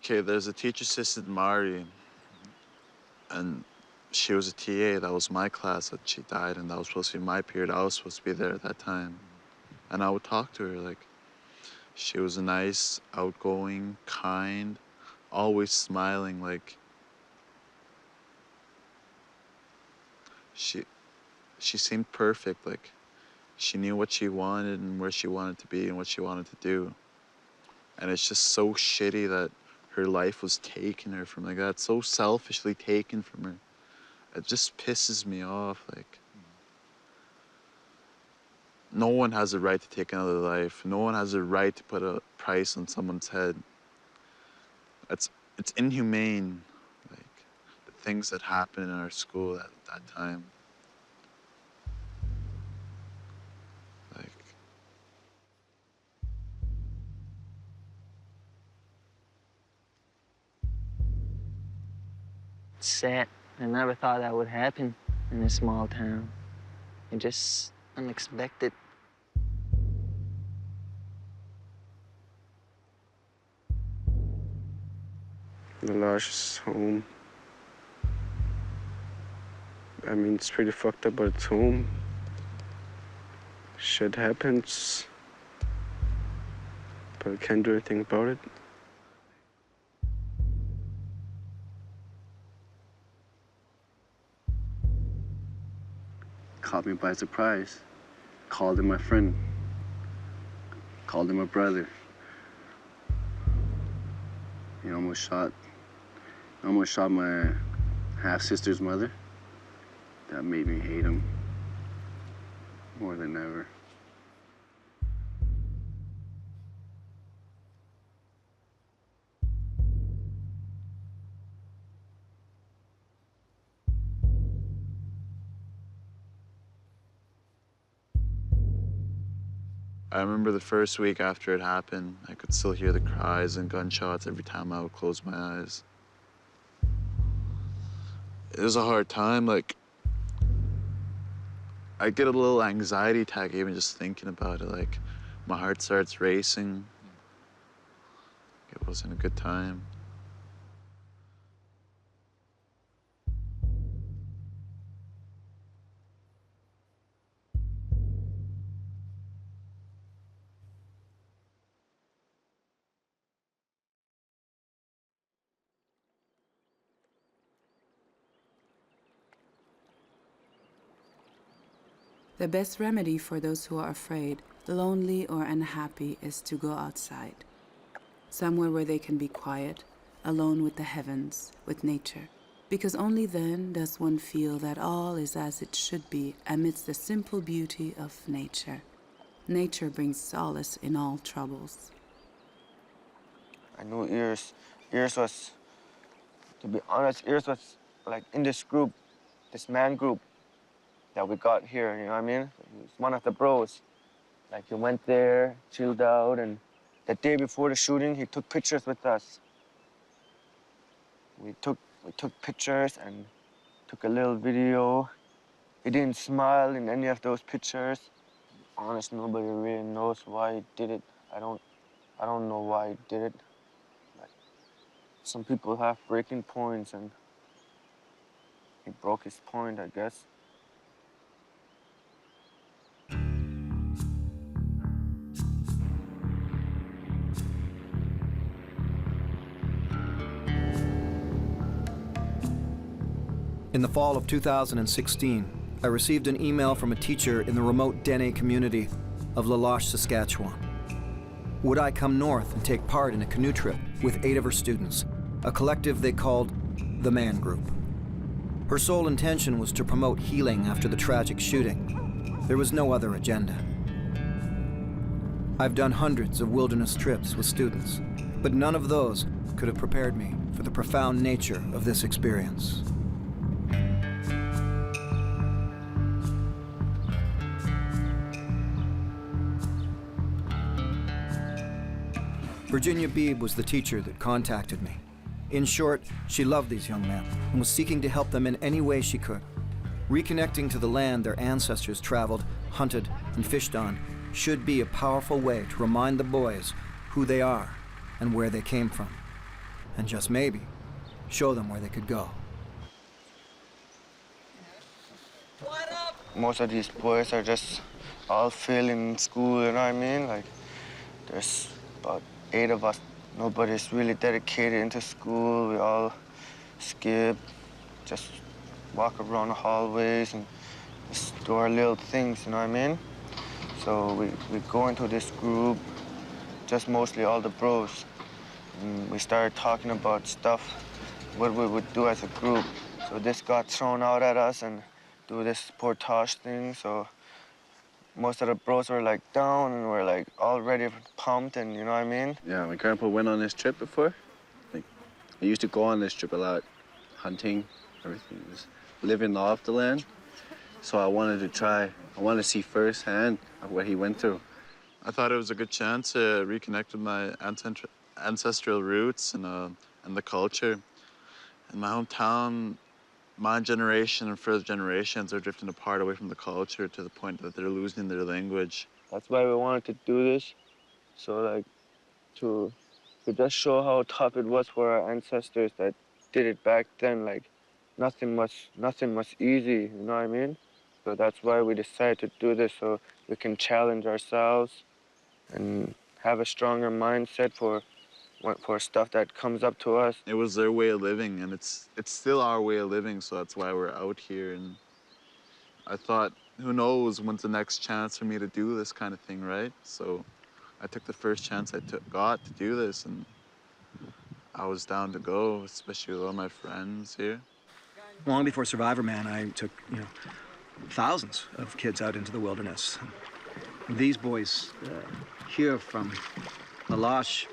Okay, there's a teacher assistant, Mari, and she was a TA. That was my class that she died, and that was supposed to be my period. I was supposed to be there at that time. And I would talk to her, like, she was nice, outgoing, kind, always smiling, like, she seemed perfect, like, she knew what she wanted and where she wanted to be and what she wanted to do. And it's just so shitty that her life was taken her from like that, so selfishly taken from her. It just pisses me off, like. No one has a right to take another life. No one has a right to put a price on someone's head. It's inhumane, like, the things that happened in our school at that time. Like, it's sad. I never thought that would happen in a small town. It just unexpected. The Loche is home. I mean, it's pretty fucked up, but it's home. Shit happens, but we can't do anything about it. Caught me by surprise. Called him my friend. Called him my brother. He almost shot my half-sister's mother. That made me hate him more than ever. I remember the first week after it happened, I could still hear the cries and gunshots every time I would close my eyes. It was a hard time, like, I get a little anxiety attack even just thinking about it, like, my heart starts racing. It wasn't a good time. The best remedy for those who are afraid, lonely, or unhappy is to go outside. Somewhere where they can be quiet, alone with the heavens, with nature. Because only then does one feel that all is as it should be amidst the simple beauty of nature. Nature brings solace in all troubles. I knew Ears was, to be honest, Ears was like in this group, this man group that we got here, you know what I mean? He's one of the bros. Like, he went there, chilled out, and the day before the shooting, he took pictures with us. We took pictures and took a little video. He didn't smile in any of those pictures. Honest, nobody really knows why he did it. I don't know why he did it. Like, some people have breaking points, and he broke his point, I guess. In the fall of 2016, I received an email from a teacher in the remote Dene community of Loche, Saskatchewan. Would I come north and take part in a canoe trip with 8 of her students, a collective they called the Man Group? Her sole intention was to promote healing after the tragic shooting. There was no other agenda. I've done hundreds of wilderness trips with students, but none of those could have prepared me for the profound nature of this experience. Virginia Beebe was the teacher that contacted me. In short, she loved these young men and was seeking to help them in any way she could. Reconnecting to the land their ancestors traveled, hunted, and fished on should be a powerful way to remind the boys who they are and where they came from. and just maybe, show them where they could go. Most of these boys are just all failing school, you know what I mean? Like, there's about 8 of us. Nobody's really dedicated into school. We all skip, just walk around the hallways and just do our little things, you know what I mean? So we go into this group, just mostly all the bros. And we started talking about stuff, what we would do as a group. So this got thrown out at us and do this Portage thing. So most of the bros were like down and were like already pumped, and you know what I mean? Yeah, my grandpa went on this trip before. Like, I used to go on this trip a lot, hunting, everything, just living off the land. So I wanted to try, I wanted to see firsthand what he went through. I thought it was a good chance to reconnect with my ancestral roots and the culture. In my hometown, my generation and further generations are drifting apart away from the culture to the point that they're losing their language. That's why we wanted to do this. So like to just show how tough it was for our ancestors that did it back then. Like nothing was easy, you know what I mean? So that's why we decided to do this, so we can challenge ourselves and have a stronger mindset for stuff that comes up to us. It was their way of living, and it's still our way of living, so that's why we're out here. And I thought, who knows when's the next chance for me to do this kind of thing, right? So I took the first chance I got to do this, and I was down to go, especially with all my friends here. Long before Survivor Man, I took, thousands of kids out into the wilderness. These boys here from Loche,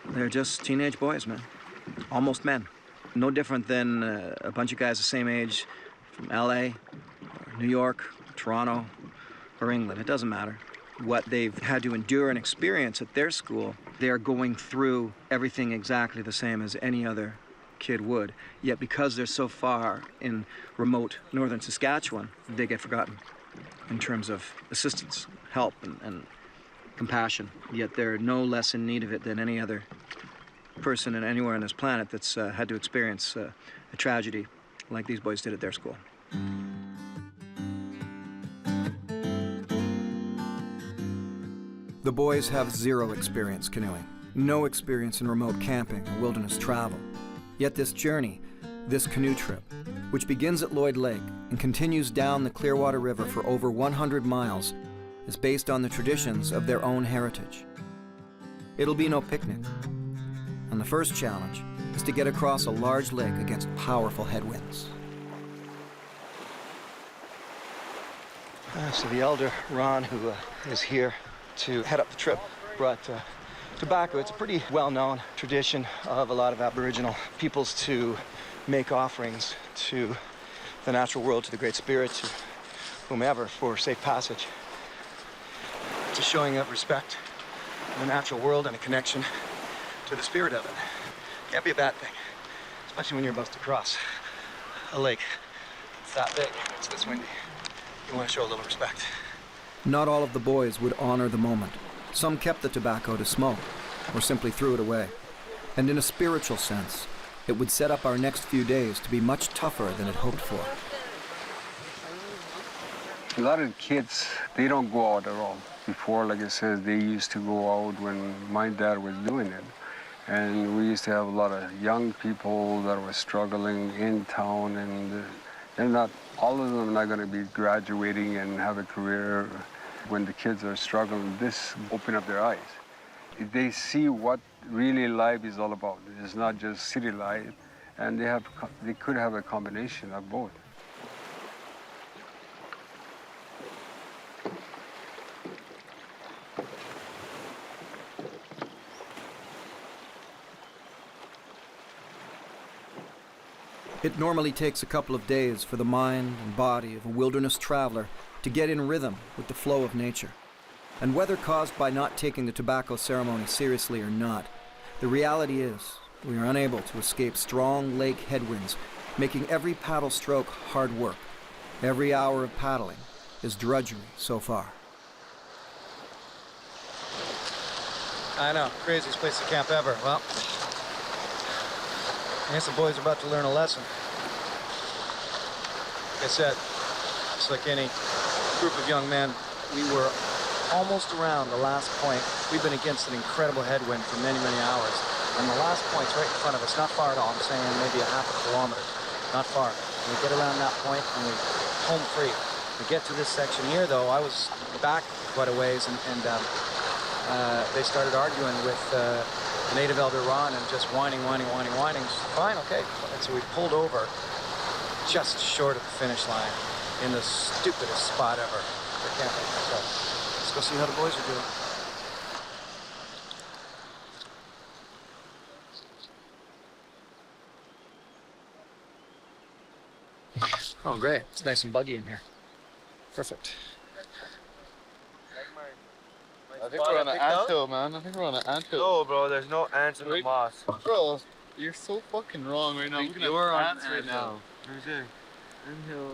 they're just teenage boys, man. Almost men. No different than a bunch of guys the same age from LA, or New York, Toronto, or England. It doesn't matter. What they've had to endure and experience at their school, they're going through everything exactly the same as any other kid would. Yet because they're so far in remote Northern Saskatchewan, they get forgotten in terms of assistance, help, and compassion. Yet they're no less in need of it than any other person anywhere on this planet that's had to experience a tragedy like these boys did at their school. The boys have zero experience canoeing, no experience in remote camping or wilderness travel. Yet this journey, this canoe trip, which begins at Lloyd Lake and continues down the Clearwater River for over 100 miles, is based on the traditions of their own heritage. It'll be no picnic. And the first challenge is to get across a large lake against powerful headwinds. So the elder, Ron, who is here to head up the trip, brought tobacco. It's a pretty well-known tradition of a lot of Aboriginal peoples to make offerings to the natural world, to the Great Spirit, to whomever, for safe passage. It's a showing of respect for the natural world and a connection to the spirit of it. Can't be a bad thing, especially when you're about to cross a lake. It's that big, it's this windy. You want to show a little respect. Not all of the boys would honor the moment. Some kept the tobacco to smoke, or simply threw it away. And in a spiritual sense, it would set up our next few days to be much tougher than it hoped for. A lot of the kids, they don't go out at all. Before, like I said, they used to go out when my dad was doing it. And we used to have a lot of young people that were struggling in town, and they're not, all of them are not going to be graduating and have a career. When the kids are struggling, this open up their eyes. They see what really life is all about. It's not just city life, and they could have a combination of both. It normally takes a couple of days for the mind and body of a wilderness traveler to get in rhythm with the flow of nature. And whether caused by not taking the tobacco ceremony seriously or not, the reality is we are unable to escape strong lake headwinds, making every paddle stroke hard work. Every hour of paddling is drudgery so far. I know, craziest place to camp ever. Well, I guess the boys are about to learn a lesson. Like I said, just like any group of young men, we were almost around the last point. We've been against an incredible headwind for many, many hours. And the last point's right in front of us, not far at all. I'm saying maybe a half a kilometer, not far. And we get around that point and we home free. We get to this section here, though. I was back quite a ways, and they started arguing with the native elder Ron and just whining. Fine, okay. And so we pulled over just short of the finish line in the stupidest spot ever for camping. So let's go see how the boys are doing. Oh, great. It's nice and buggy in here. Perfect. I think we're on an anthill, man. I think we're on an anthill. No, bro, there's no ants in the moss. Bro, you're so fucking wrong right now. You're on ants right now. Where's it? Anthill.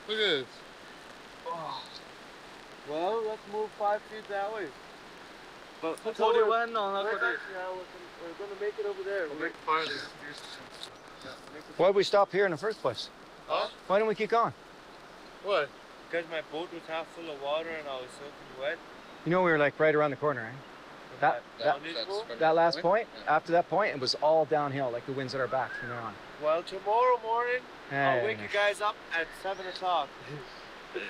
Look at this. Oh. Well, let's move 5 feet that way. But We're gonna make it over there. We'll make fire. Why'd we stop here in the first place? Huh? Why didn't we keep going? What? Because my boat was half full of water and I was soaking wet. You know we were like right around the corner, right? That last point, after that point, it was all downhill, like the wind's at our back from there on. Well, tomorrow morning, I'll wake you guys up at 7 o'clock.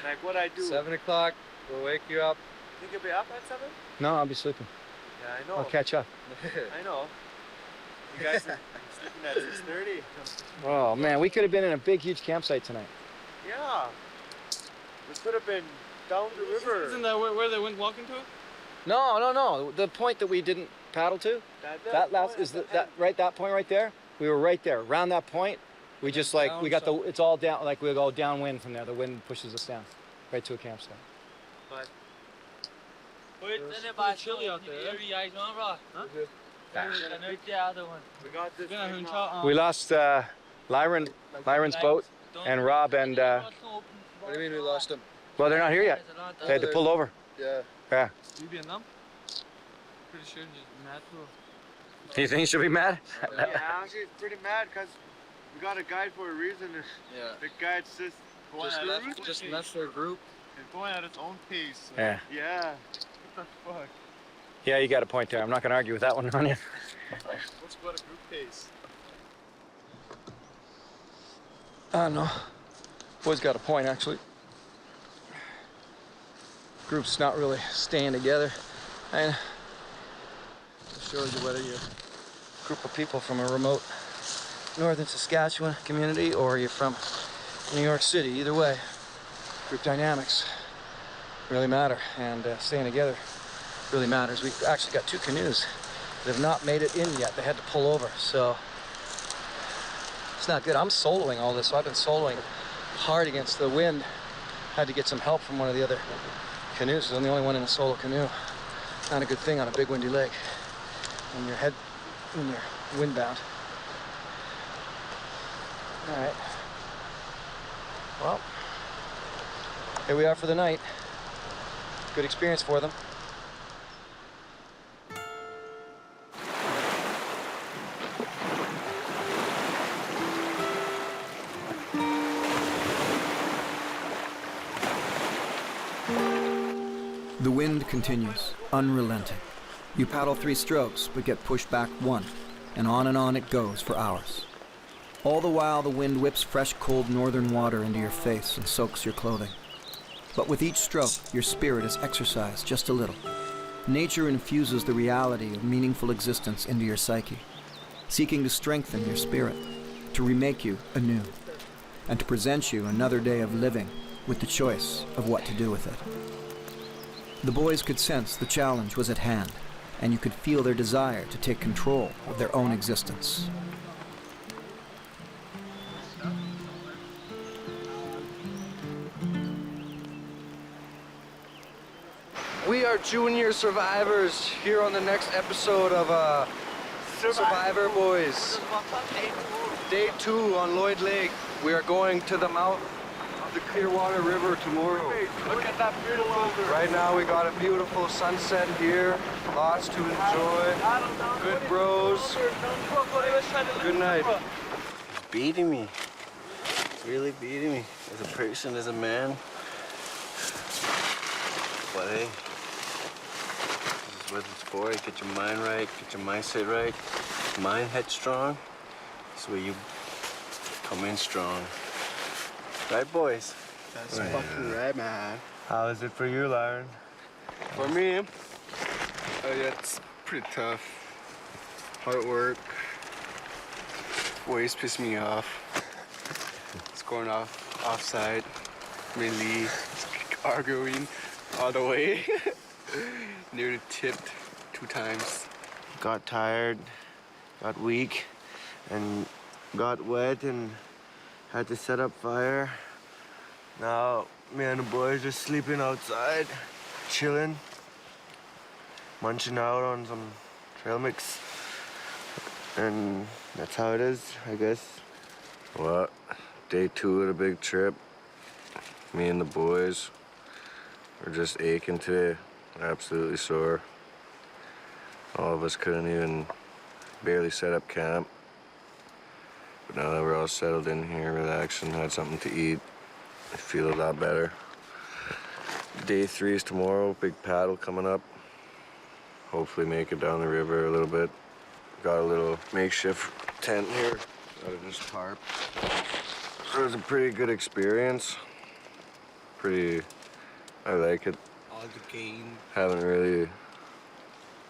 Like what I do. 7 o'clock, we'll wake you up. Think you'll be up at 7? No, I'll be sleeping. Yeah, I know. I'll catch up. I know. You guys are sleeping at 6:30. Oh man, we could have been in a big, huge campsite tonight. Yeah. We could have been down the river. Isn't that where they went walking to? No. The point that we didn't paddle to, that point right there. We were right there, around that point. We just like we got it's all down, like we go downwind from there. The wind pushes us down, right to a campsite. But it's chilly out there. we got this. We lost Lyron's boat and Rob and. What do you mean we lost them? Well, they're not here yet. They had to pull over. Yeah. Yeah. You being them? Pretty sure just mad too. You think you should be mad? Yeah, actually, it's pretty mad because we got a guide for a reason. Yeah. The guide's just left their group. It's going at its own pace. So. Yeah. Yeah. What the fuck? Yeah, you got a point there. I'm not going to argue with that one on you. What's about a group pace? I don't know. Boy's got a point, actually. Group's not really staying together. And it shows you whether you're a group of people from a remote Northern Saskatchewan community or you're from New York City. Either way, group dynamics really matter, and staying together really matters. We've actually got 2 canoes that have not made it in yet. They had to pull over, so it's not good. I'm soloing all this, so I've been soloing hard against the wind. Had to get some help from one of the other canoes. I'm the only one in a solo canoe. Not a good thing on a big windy lake when you're windbound. All right. Well, here we are for the night. Good experience for them. The wind continues, unrelenting. You paddle 3 strokes, but get pushed back 1, and on it goes for hours. All the while, the wind whips fresh, cold northern water into your face and soaks your clothing. But with each stroke, your spirit is exercised just a little. Nature infuses the reality of meaningful existence into your psyche, seeking to strengthen your spirit, to remake you anew, and to present you another day of living with the choice of what to do with it. The boys could sense the challenge was at hand, and you could feel their desire to take control of their own existence. We are junior survivors here on the next episode of Survivor Boys. Day 2 on Lloyd Lake. We are going to the mouth the Clearwater River tomorrow. Look at that beautiful river. Right now we got a beautiful sunset here. Lots to enjoy. Good bros. Good night. It's beating me. It's really beating me. As a person, as a man. But hey, this is what it's for. You get your mind right, get your mindset right. Mind headstrong. That's where you come in strong. Right, boys? That's fucking right, man. How is it for you, Lauren? For me, yeah, it's pretty tough. Hard work. Waves piss me off. Scoring offside. Mainly arguing all the way. Nearly tipped 2 times. Got tired, got weak, and got wet and had to set up fire. Now, me and the boys are sleeping outside, chilling, munching out on some trail mix. And that's how it is, I guess. Well, day 2 of the big trip. Me and the boys are just aching today, absolutely sore. All of us couldn't even barely set up camp. But now that we're all settled in here, relaxed, and had something to eat, I feel a lot better. Day 3 is tomorrow, big paddle coming up. Hopefully make it down the river a little bit. Got a little makeshift tent here out of this tarp. So it was a pretty good experience. I like it. All the game. Haven't really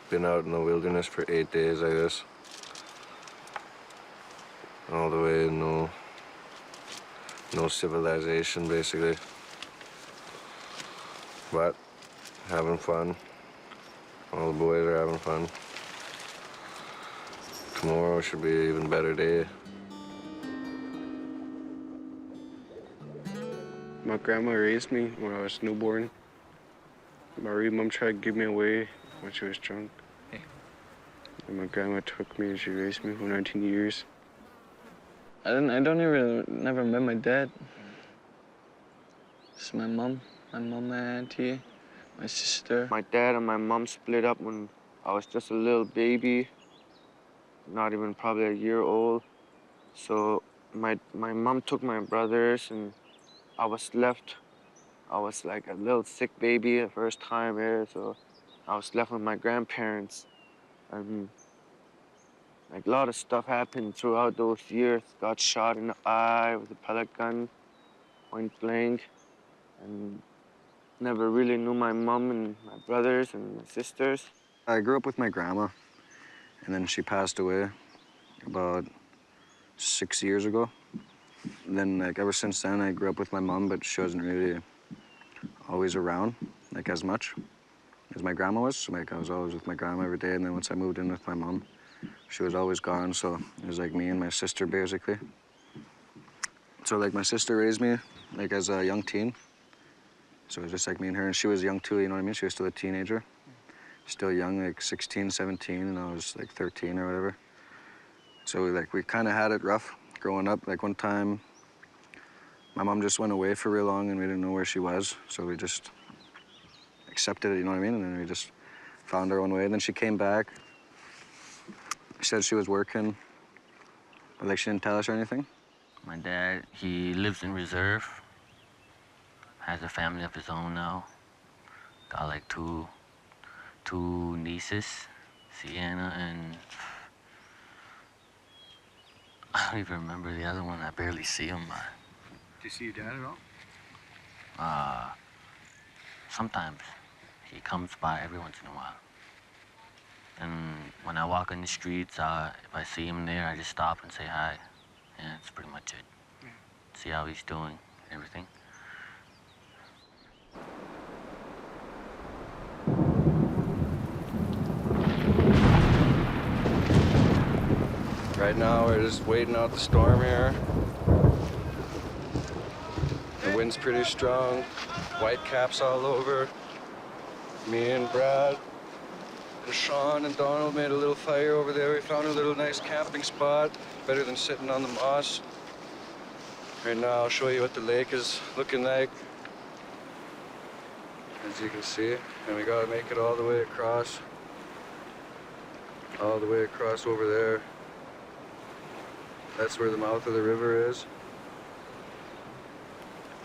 been out in the wilderness for 8 days, I guess. All the way, no civilization, basically. But having fun. All the boys are having fun. Tomorrow should be an even better day. My grandma raised me when I was newborn. My real mom tried to give me away when she was drunk. Hey. And my grandma took me and she raised me for 19 years. I never met my dad. Just my mom, my auntie, my sister. My dad and my mom split up when I was just a little baby, not even probably a year old. So my mom took my brothers and I was left. I was like a little sick baby the first time here, so I was left with my grandparents. And like a lot of stuff happened throughout those years. Got shot in the eye with a pellet gun, point blank, and never really knew my mom and my brothers and my sisters. I grew up with my grandma, and then she passed away about 6 years ago. And then, like, ever since then, I grew up with my mom, but she wasn't really always around, like, as much as my grandma was. So, like, I was always with my grandma every day, and then once I moved in with my mom, she was always gone, so it was, like, me and my sister, basically. So, like, my sister raised me, like, as a young teen. So it was just, like, me and her, and she was young, too, you know what I mean? She was still a teenager. Still young, like, 16, 17, and I was, like, 13 or whatever. So, we kind of had it rough growing up. Like, one time, my mom just went away for real long, and we didn't know where she was, so we just accepted it, you know what I mean? And then we just found our own way. And then she came back. She said she was working, but, like, she didn't tell us or anything. My dad, he lives in reserve, has a family of his own now. Got, like, two nieces, Sienna and... I don't even remember the other one. I barely see him. Do you see your dad at all? Sometimes. He comes by every once in a while. And when I walk in the streets, if I see him there, I just stop and say hi. And that's pretty much it. Yeah. See how he's doing, everything. Right now, we're just waiting out the storm here. The wind's pretty strong. White caps all over. Me and Brad and Sean and Donald made a little fire over there. We found a little nice camping spot. Better than sitting on the moss. Right now, I'll show you what the lake is looking like. As you can see, and we gotta make it all the way across. All the way across over there. That's where the mouth of the river is.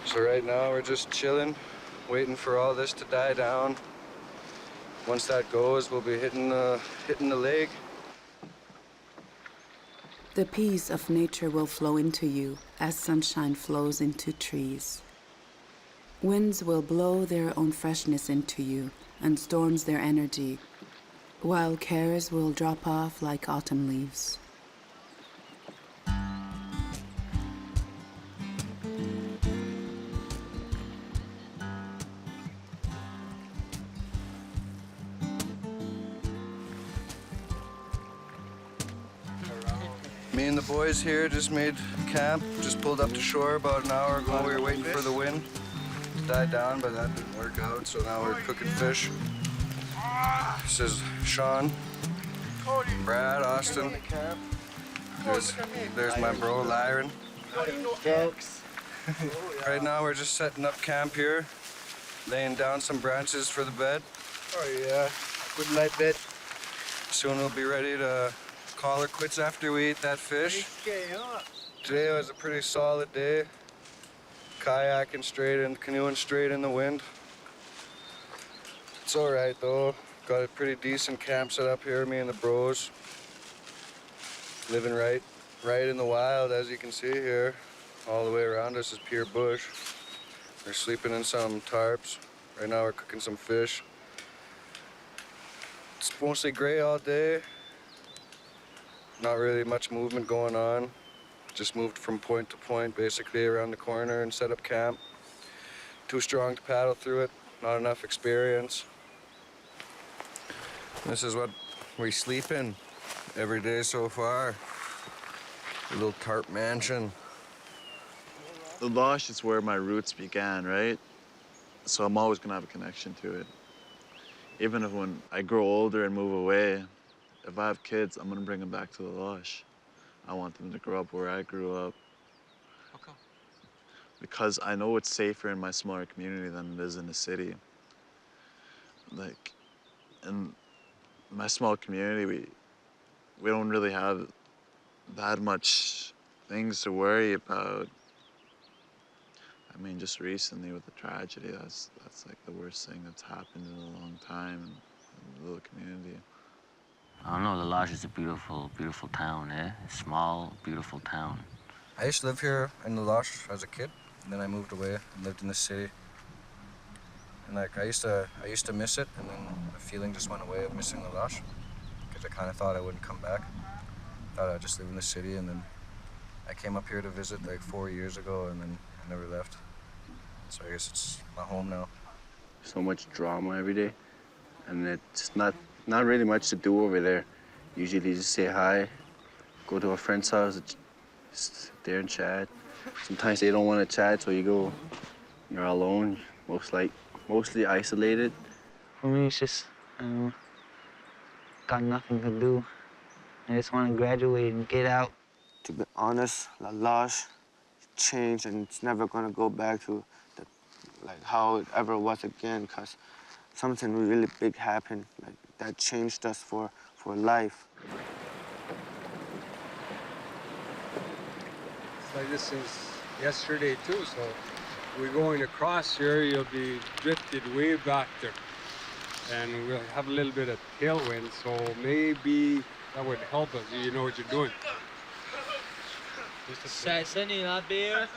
So right now we're just chilling, waiting for all this to die down. Once that goes, we'll be hitting the lake. The peace of nature will flow into you as sunshine flows into trees. Winds will blow their own freshness into you and storms their energy, while cares will drop off like autumn leaves. Me and the boys here just made camp, just pulled up to shore about an hour ago. We were waiting for the wind to die down, but that didn't work out, so now we're cooking fish. This is Sean, Brad, Austin. There's my bro, Lyron. Right now we're just setting up camp here, laying down some branches for the bed. Oh yeah, good night bed. Soon we'll be ready to call her quits after we eat that fish. Today was a pretty solid day. Kayaking straight and canoeing straight in the wind. It's all right though. Got a pretty decent camp set up here, me and the bros. Living right in the wild, as you can see here. All the way around us is pure bush. We're sleeping in some tarps. Right now we're cooking some fish. It's mostly gray all day. Not really much movement going on. Just moved from point to point, basically around the corner and set up camp. Too strong to paddle through it, not enough experience. This is what we sleep in every day so far. A little tarp mansion. The Loche is where my roots began, right? So I'm always gonna have a connection to it. Even if when I grow older and move away, if I have kids, I'm gonna bring them back to the Loche. I want them to grow up where I grew up. How come? Because I know it's safer in my smaller community than it is in the city. Like, in my small community, we don't really have that much things to worry about. I mean, just recently with the tragedy, that's like the worst thing that's happened in a long time in the little community. I don't know, the Loche is a beautiful, beautiful town, eh? A small, beautiful town. I used to live here in the Loche as a kid, and then I moved away and lived in the city. And like I used to miss it, and then the feeling just went away of missing the Loche, because I kind of thought I wouldn't come back. Thought I'd just live in the city, and then I came up here to visit like 4 years ago, and then I never left. So I guess it's my home now. So much drama every day, and it's not really much to do over there. Usually just say hi, go to a friend's house, just sit there and chat. Sometimes they don't want to chat, so you're alone, mostly isolated. For me, it's just, got nothing to do. I just want to graduate and get out. To be honest, La Loche changed, and it's never gonna go back to how it ever was again, because something really big happened. Like that changed us for life. It's like this since yesterday too, so we're going across here, you'll be drifted way back there. And we'll have a little bit of tailwind, so maybe that would help us. You know what you're doing. Sunny up there.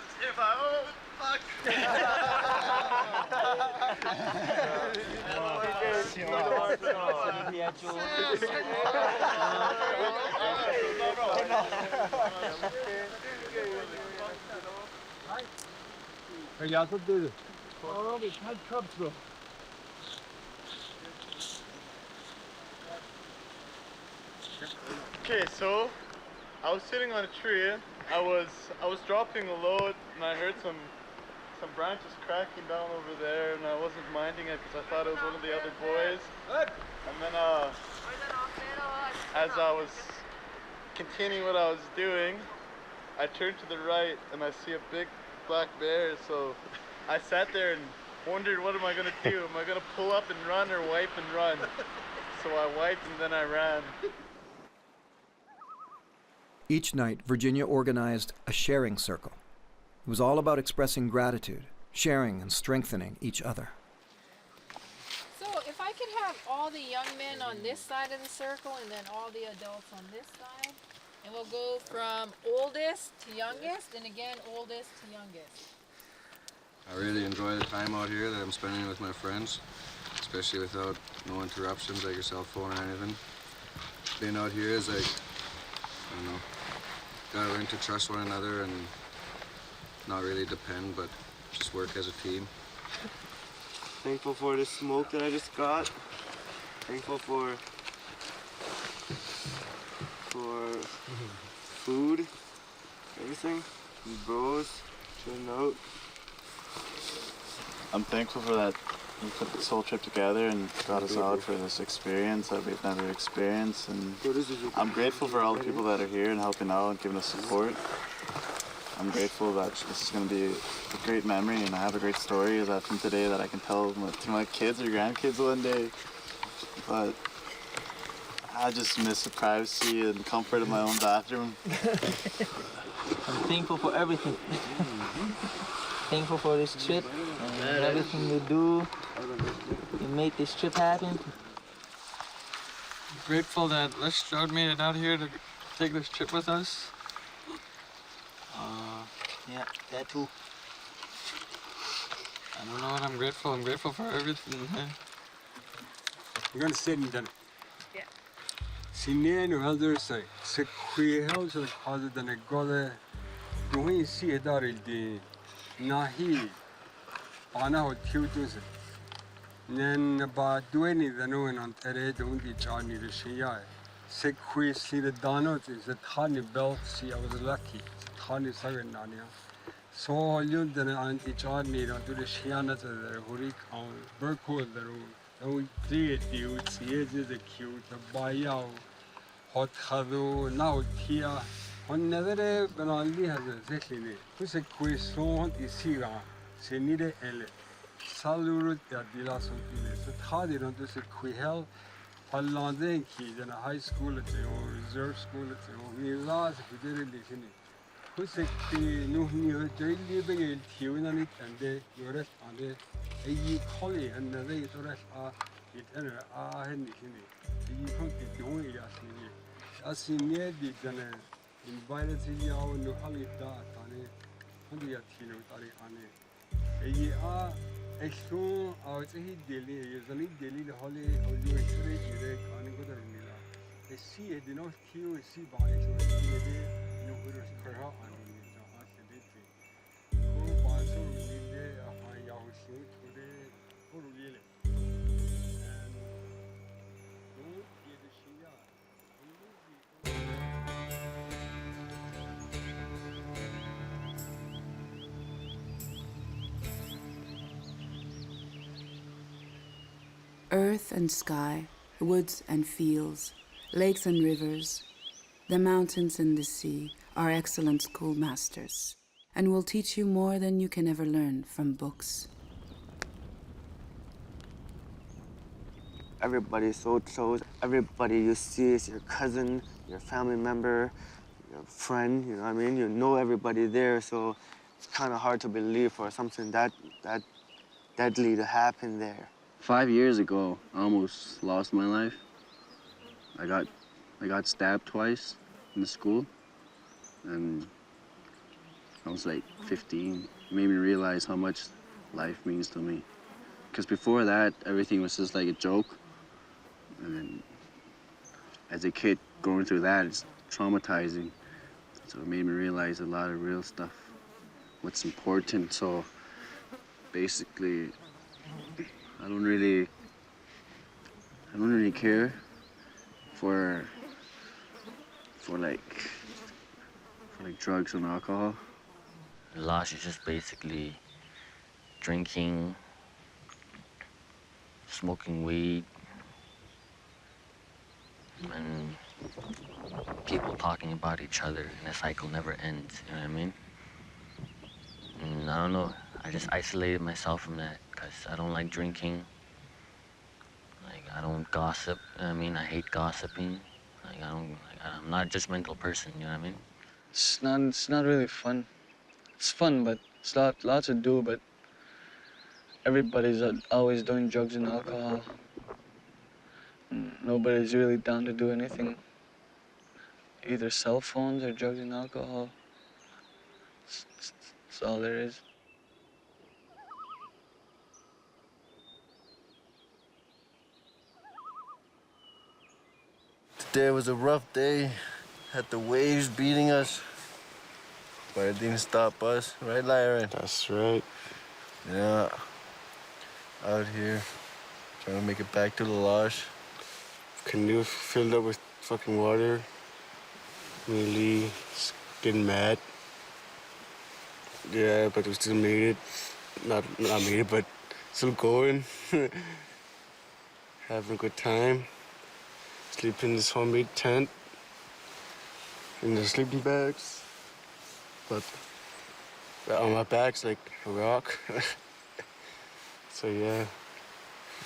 Okay, so I was sitting on a tree. I was dropping a load, and I heard some branches cracking down over there, and I wasn't minding it because I thought it was one of the other boys. And then as I was continuing what I was doing, I turned to the right and I see a big black bear, so I sat there and wondered, what am I gonna do? Am I gonna pull up and run or wipe and run? So I wiped and then I ran. Each night, Virginia organized a sharing circle. It was all about expressing gratitude, sharing and strengthening each other. So if I could have all the young men on this side of the circle and then all the adults on this side, and we'll go from oldest to youngest, and again, oldest to youngest. I really enjoy the time out here that I'm spending with my friends, especially without no interruptions like your cell phone or anything. Being out here is like, I don't know, gotta learn to trust one another and not really depend, but just work as a team. Thankful for the smoke that I just got. Thankful for food, everything. Bros, chilling out. I'm thankful for that you put this whole trip together and got us out for this experience that we've never experienced. And I'm grateful for all the people that are here and helping out and giving us support. I'm grateful that this is going to be a great memory and I have a great story that from today that I can tell to my kids or grandkids one day. But I just miss the privacy and comfort of my own bathroom. I'm thankful for everything. Thankful for this trip and everything you do. You made this trip happen. Grateful that Les Stroud made it out here to take this trip with us. Yeah, that too. I don't know what I'm grateful. I'm grateful for everything, man. I'm gonna sit in the. Yeah. Sinne nu heldur sig. Se kwe hel så hade den gode. Du hin se där det nahi. Ana hot tutus. Nen ba dueni den nu en tere dundi chani de shia. Se kwe si de danot is it hani belt see I was lucky. Hani sagen nania. Så ljud den anti chani då du shiana där horik on berkol där och det ut se det cute bayao hot khado now tia on nedere benali hade zekline kuse question isira se nide ele salurut ya dila sontine se thadi non se quihel Hollande ki den high school at or reserve school at or milas bidere likhini kuse ki nuhni hotel begel tiunanit ande yores ande اي خلي ان ذي ترى it انا هني هني يكون تدوي يا سيني اسيني دي دنا invited to you no hali da tane hondi ya tino tari ane اي exo out he daily usually daily the holi holi extra dire kan ko da mila e si e dino kiu si ba exo de no huru kara ane ja asiditi ko ba so ni de ha ya ho shi Earth and sky, woods and fields, lakes and rivers, the mountains and the sea are excellent schoolmasters and will teach you more than you can ever learn from books. Everybody is so close. Everybody you see is your cousin, your family member, your friend, you know what I mean? You know everybody there, so it's kind of hard to believe for something that deadly to happen there. 5 years ago, I almost lost my life. I got stabbed twice in the school, and I was like 15. It made me realize how much life means to me. Because before that, everything was just like a joke. And then as a kid going through that, it's traumatizing. So it made me realize a lot of real stuff, what's important. So basically, I don't really care for drugs and alcohol. Loche is just basically drinking, smoking weed, and people talking about each other, and the cycle never ends, you know what I mean? And I don't know, I just isolated myself from that because I don't like drinking. Like, I don't gossip, you know what I mean? I hate gossiping. Like, I'm not a judgmental person, you know what I mean? It's not really fun. It's fun, but it's lots to do, but everybody's always doing drugs and alcohol. Nobody's really down to do anything. Either cell phones or drugs and alcohol. That's all there is. Today was a rough day. Had the waves beating us, but it didn't stop us, right, Lyron? That's right. Yeah. Out here, trying to make it back to the Loche. Canoe filled up with fucking water. Really getting mad. Yeah, but we still made it. Not made it, but still going. Having a good time. Sleep in this homemade tent. In the sleeping bags. But on my back's like a rock. So yeah,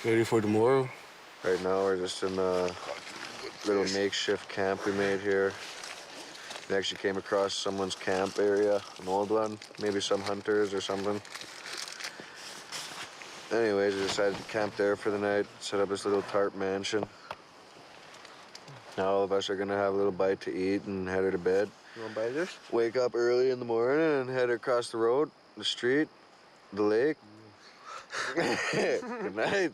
ready for tomorrow. Right now we're just in a little makeshift camp we made here. We actually came across someone's camp area, an old one, maybe some hunters or something. Anyways, we decided to camp there for the night, set up this little tarp mansion. Now all of us are gonna have a little bite to eat and head her to bed. You wanna buy this? Wake up early in the morning and head across the road, the street, the lake. Good night.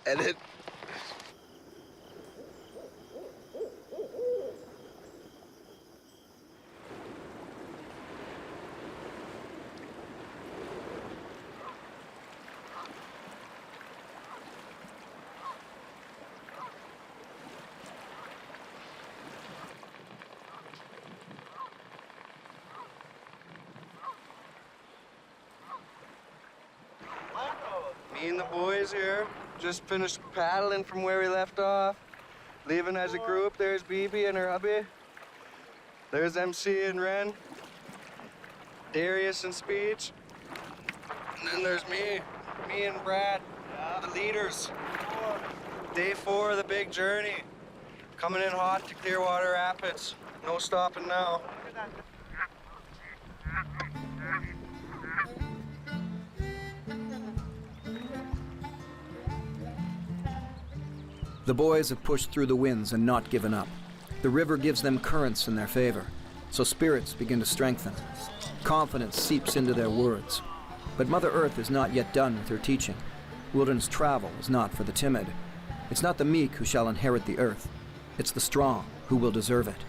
Edit. Me and the boys here just finished paddling from where we left off. Leaving as a group. There's BB and her hubby. There's MC and Ren. Darius and Speech. And then there's me and Brad, the leaders. Day 4 of the big journey. Coming in hot to Clearwater Rapids. No stopping now. The boys have pushed through the winds and not given up. The river gives them currents in their favor, so spirits begin to strengthen. Confidence seeps into their words. But Mother Earth is not yet done with her teaching. Wilderness travel is not for the timid. It's not the meek who shall inherit the earth. It's the strong who will deserve it.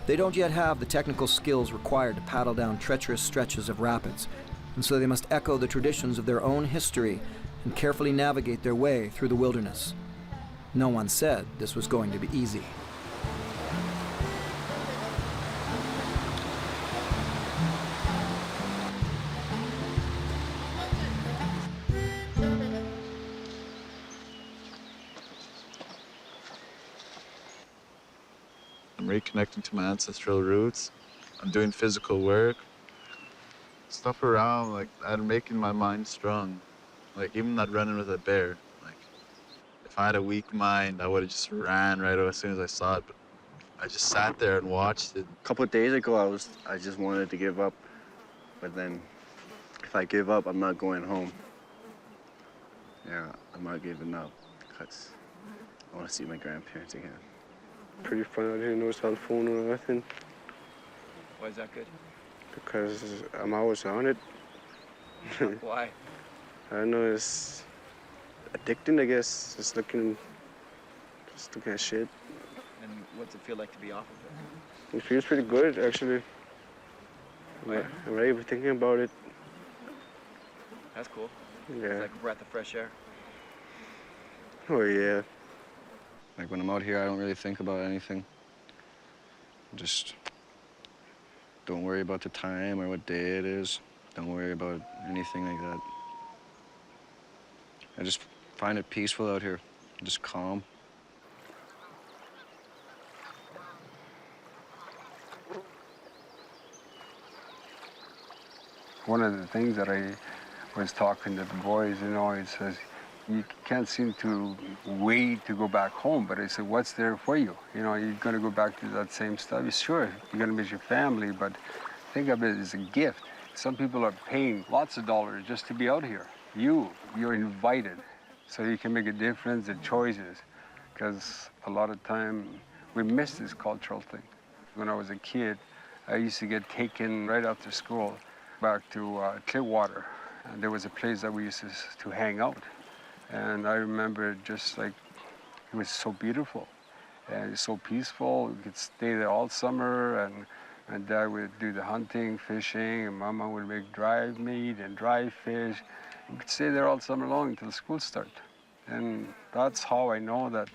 They don't yet have the technical skills required to paddle down treacherous stretches of rapids, and so they must echo the traditions of their own history and carefully navigate their way through the wilderness. No one said this was going to be easy. I'm reconnecting to my ancestral roots. I'm doing physical work. Stuff around, like, I'm making my mind strong. Like, even not running with a bear. Like, if I had a weak mind, I would have just ran right away as soon as I saw it. But I just sat there and watched it. A couple of days ago, I just wanted to give up. But then, if I give up, I'm not going home. Yeah, I'm not giving up because I want to see my grandparents again. Pretty fun out here, no cell phone or nothing. Why is that good? Because I'm always on it. Why? I don't know, it's addicting, I guess. Just looking at shit. And what's it feel like to be off of it? It feels pretty good, actually. Why? I'm not even thinking about it. That's cool. Yeah. It's like a breath of fresh air. Oh, yeah. Like when I'm out here, I don't really think about anything. Just don't worry about the time or what day it is. Don't worry about anything like that. I just find it peaceful out here, just calm. One of the things that I was talking to the boys, you know, it says, you can't seem to wait to go back home, but I said, what's there for you? You know, you're gonna go back to that same stuff. Sure, you're gonna miss your family, but think of it as a gift. Some people are paying lots of dollars just to be out here. You're invited, so you can make a difference in choices, because a lot of time we miss this cultural thing. When I was a kid, I used to get taken right after school back to Clearwater. And there was a place that we used to hang out. And I remember just like, it was so beautiful and it's so peaceful. We could stay there all summer, and Dad would do the hunting, fishing, and Mama would make dried meat and dry fish. We could stay there all summer long until school started. And that's how I know that,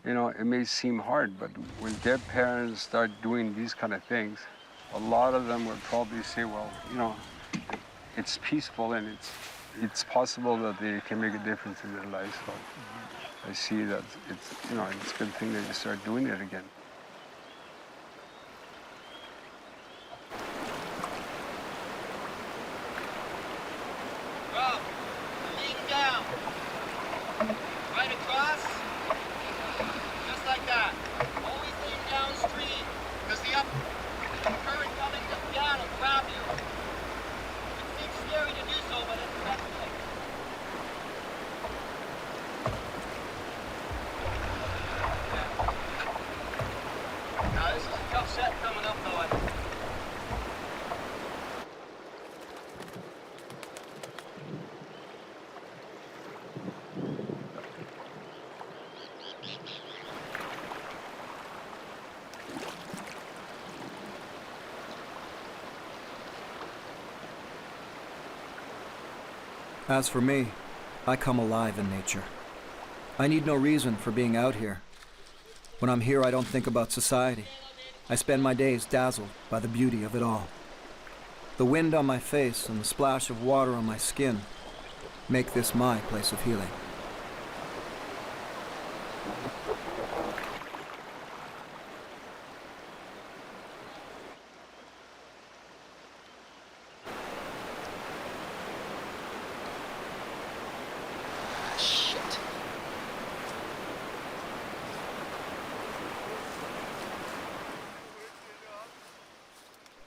you know, it may seem hard, but when their parents start doing these kind of things, a lot of them would probably say, well, you know, it's peaceful and it's possible that they can make a difference in their lives. So I see that it's, you know, it's a good thing that you start doing it again. Rob, lean down. Right across. Just like that. Always lean downstream, because the current coming down will grab you. It's scary to do so, but it's effective. Now this is a tough set coming up though, I think. As for me, I come alive in nature. I need no reason for being out here. When I'm here, I don't think about society. I spend my days dazzled by the beauty of it all. The wind on my face and the splash of water on my skin make this my place of healing.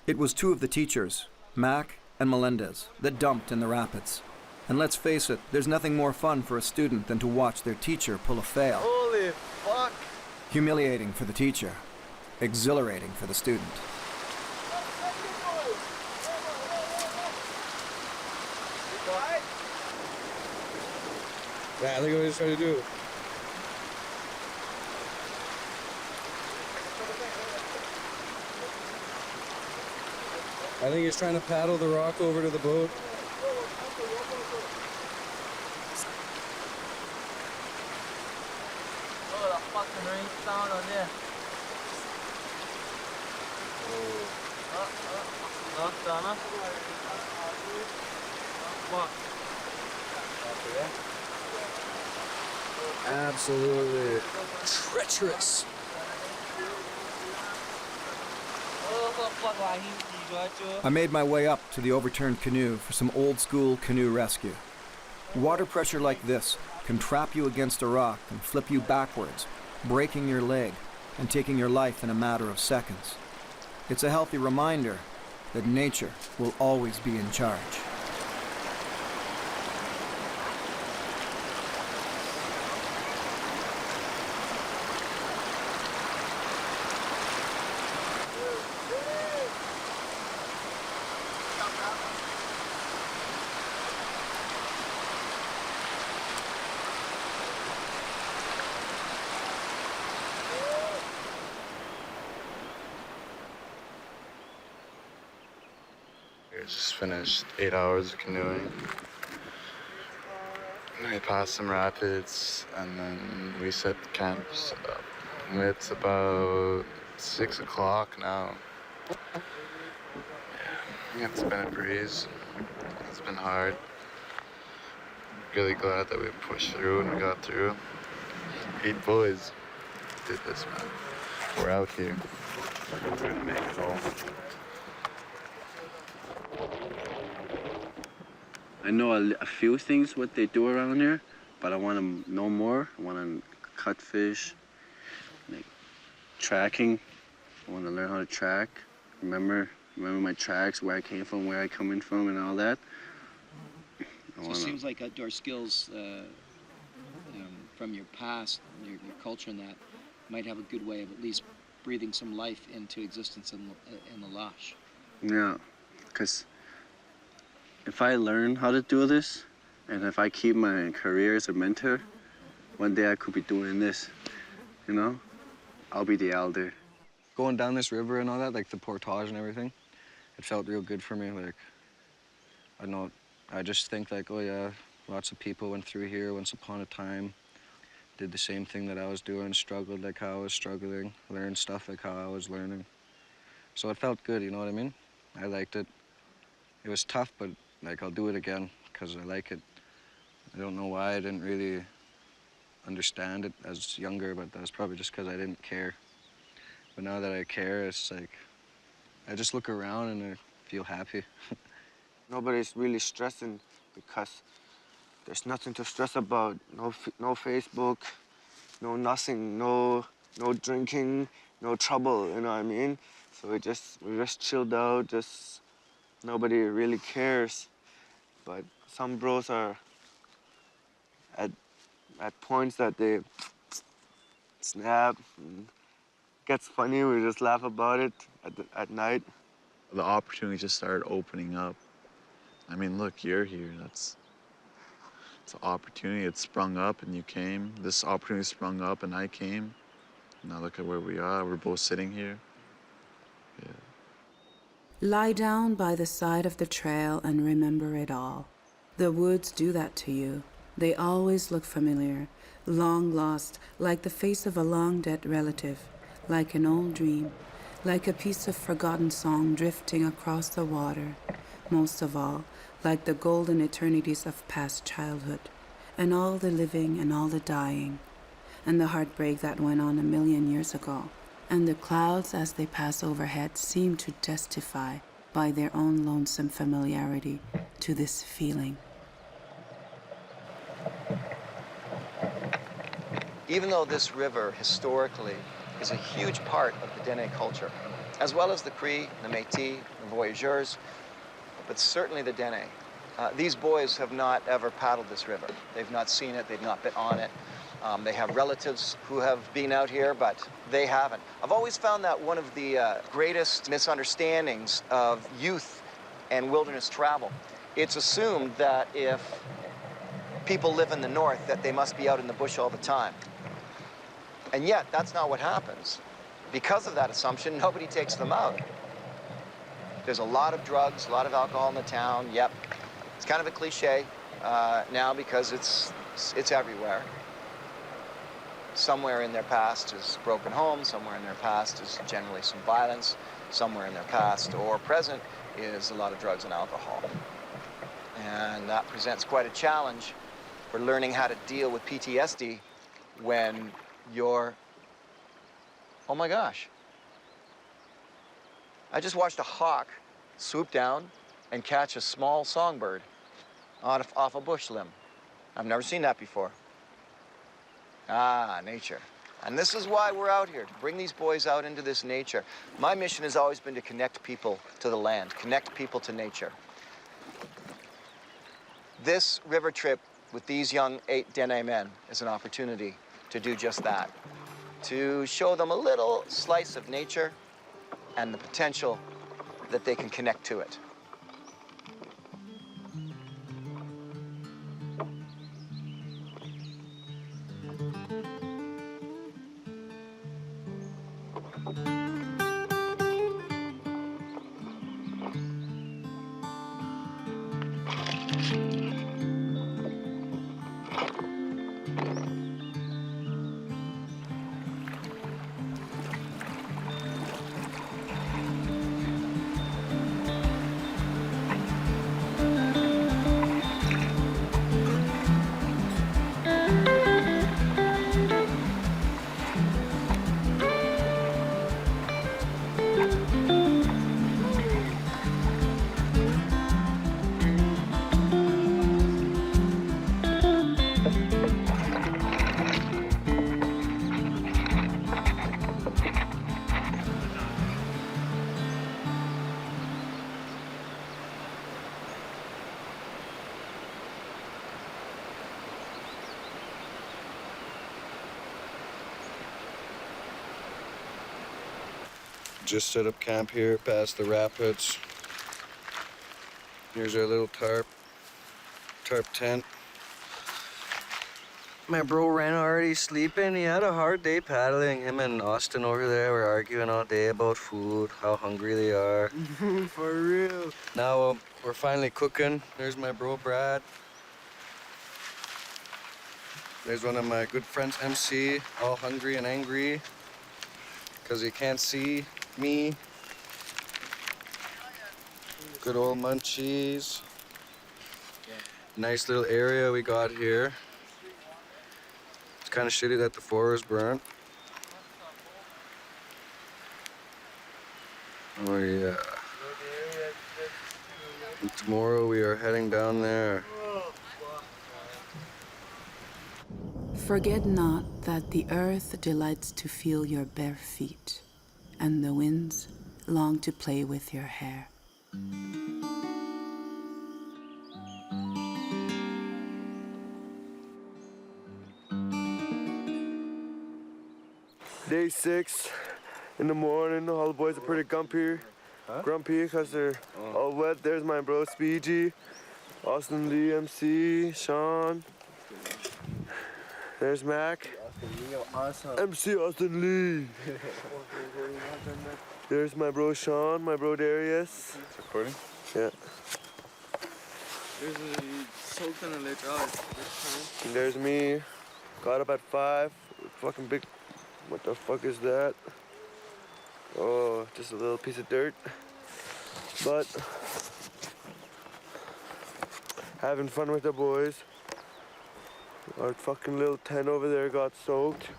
It was two of the teachers, Mac and Melendez, that dumped in the rapids. And let's face it, there's nothing more fun for a student than to watch their teacher pull a fail. Holy fuck! Humiliating for the teacher, exhilarating for the student. Yeah, look at what he's trying to do. I think he's trying to paddle the rock over to the boat. Look at the fucking rain sound on there. Knocked on us. Fuck. Absolutely treacherous. I made my way up to the overturned canoe for some old-school canoe rescue. Water pressure like this can trap you against a rock and flip you backwards, breaking your leg and taking your life in a matter of seconds. It's a healthy reminder that nature will always be in charge. I just finished 8 hours of canoeing. I passed some rapids and then we set camps up. It's about 6 o'clock now. Yeah, it's been a breeze. It's been hard. Really glad that we pushed through and we got through. 8 boys did this, man. We're out here. We're gonna make it home. I know a few things what they do around here, but I want to know more. I want to cut fish, like tracking. I want to learn how to track. Remember my tracks, where I came from, where I coming from, and all that. So it seems like outdoor skills from your past, your culture, and that might have a good way of at least breathing some life into existence in the Loche. Yeah, because if I learn how to do this, and if I keep my career as a mentor, one day I could be doing this, you know? I'll be the elder. Going down this river and all that, like the Portage and everything, it felt real good for me. Like, I know, I just think like, oh yeah, lots of people went through here once upon a time, did the same thing that I was doing, struggled like how I was struggling, learned stuff like how I was learning. So it felt good, you know what I mean? I liked it. It was tough, but like I'll do it again because I like it. I don't know why I didn't really understand it as younger, but that's probably just because I didn't care. But now that I care, it's like, I just look around and I feel happy. Nobody's really stressing because there's nothing to stress about. No Facebook, no nothing, no drinking, no trouble, you know what I mean? So we just chilled out, just nobody really cares. But some bros are at points that they snap, and it gets funny, we just laugh about it at night. The opportunity just started opening up. I mean, look, you're here. It's an opportunity. It sprung up and you came. This opportunity sprung up and I came. Now look at where we are. We're both sitting here. Yeah. Lie down by the side of the trail and remember it all. The woods do that to you. They always look familiar, long lost, like the face of a long-dead relative, like an old dream, like a piece of forgotten song drifting across the water. Most of all, like the golden eternities of past childhood, and all the living and all the dying, and the heartbreak that went on 1,000,000 years ago. And the clouds as they pass overhead seem to testify by their own lonesome familiarity to this feeling. Even though this river historically is a huge part of the Dene culture, as well as the Cree, the Métis, the Voyageurs, but certainly the Dene. These boys have not ever paddled this river. They've not seen it, they've not been on it. They have relatives who have been out here, but they haven't. I've always found that one of the greatest misunderstandings of youth and wilderness travel. It's assumed that if people live in the north, that they must be out in the bush all the time. And yet, that's not what happens. Because of that assumption, nobody takes them out. There's a lot of drugs, a lot of alcohol in the town. Yep, it's kind of a cliche now because it's everywhere. Somewhere in their past is broken homes, somewhere in their past is generally some violence, somewhere in their past or present is a lot of drugs and alcohol. And that presents quite a challenge for learning how to deal with PTSD when you're, oh my gosh. I just watched a hawk swoop down and catch a small songbird off a bush limb. I've never seen that before. Ah, nature. And this is why we're out here, to bring these boys out into this nature. My mission has always been to connect people to the land, connect people to nature. This river trip with these young 8 Dene men is an opportunity to do just that, to show them a little slice of nature and the potential that they can connect to it. Just set up camp here past the rapids. Here's our little tarp tent. My bro Ren already sleeping. He had a hard day paddling. Him and Austin over there were arguing all day about food, how hungry they are. For real. Now we're finally cooking. There's my bro Brad. There's one of my good friends, MC, all hungry and angry because he can't see me. Good old munchies. Nice little area we got here. It's kind of shitty that the forest burnt. Oh yeah. And tomorrow we are heading down there. Forget not that the earth delights to feel your bare feet, and the winds long to play with your hair. Day 6 in the morning. All the boys are pretty grumpy because they're all wet. There's my bro Speedy, Austin Lee, MC, Sean. There's Mac. MC Austin Lee. There's my bro Sean, my bro Darius. It's recording? Yeah. There's a Sultan and later. And there's me. Got up at 5. Fucking big. What the fuck is that? Oh, just a little piece of dirt. But having fun with the boys. Our fucking little tent over there got soaked.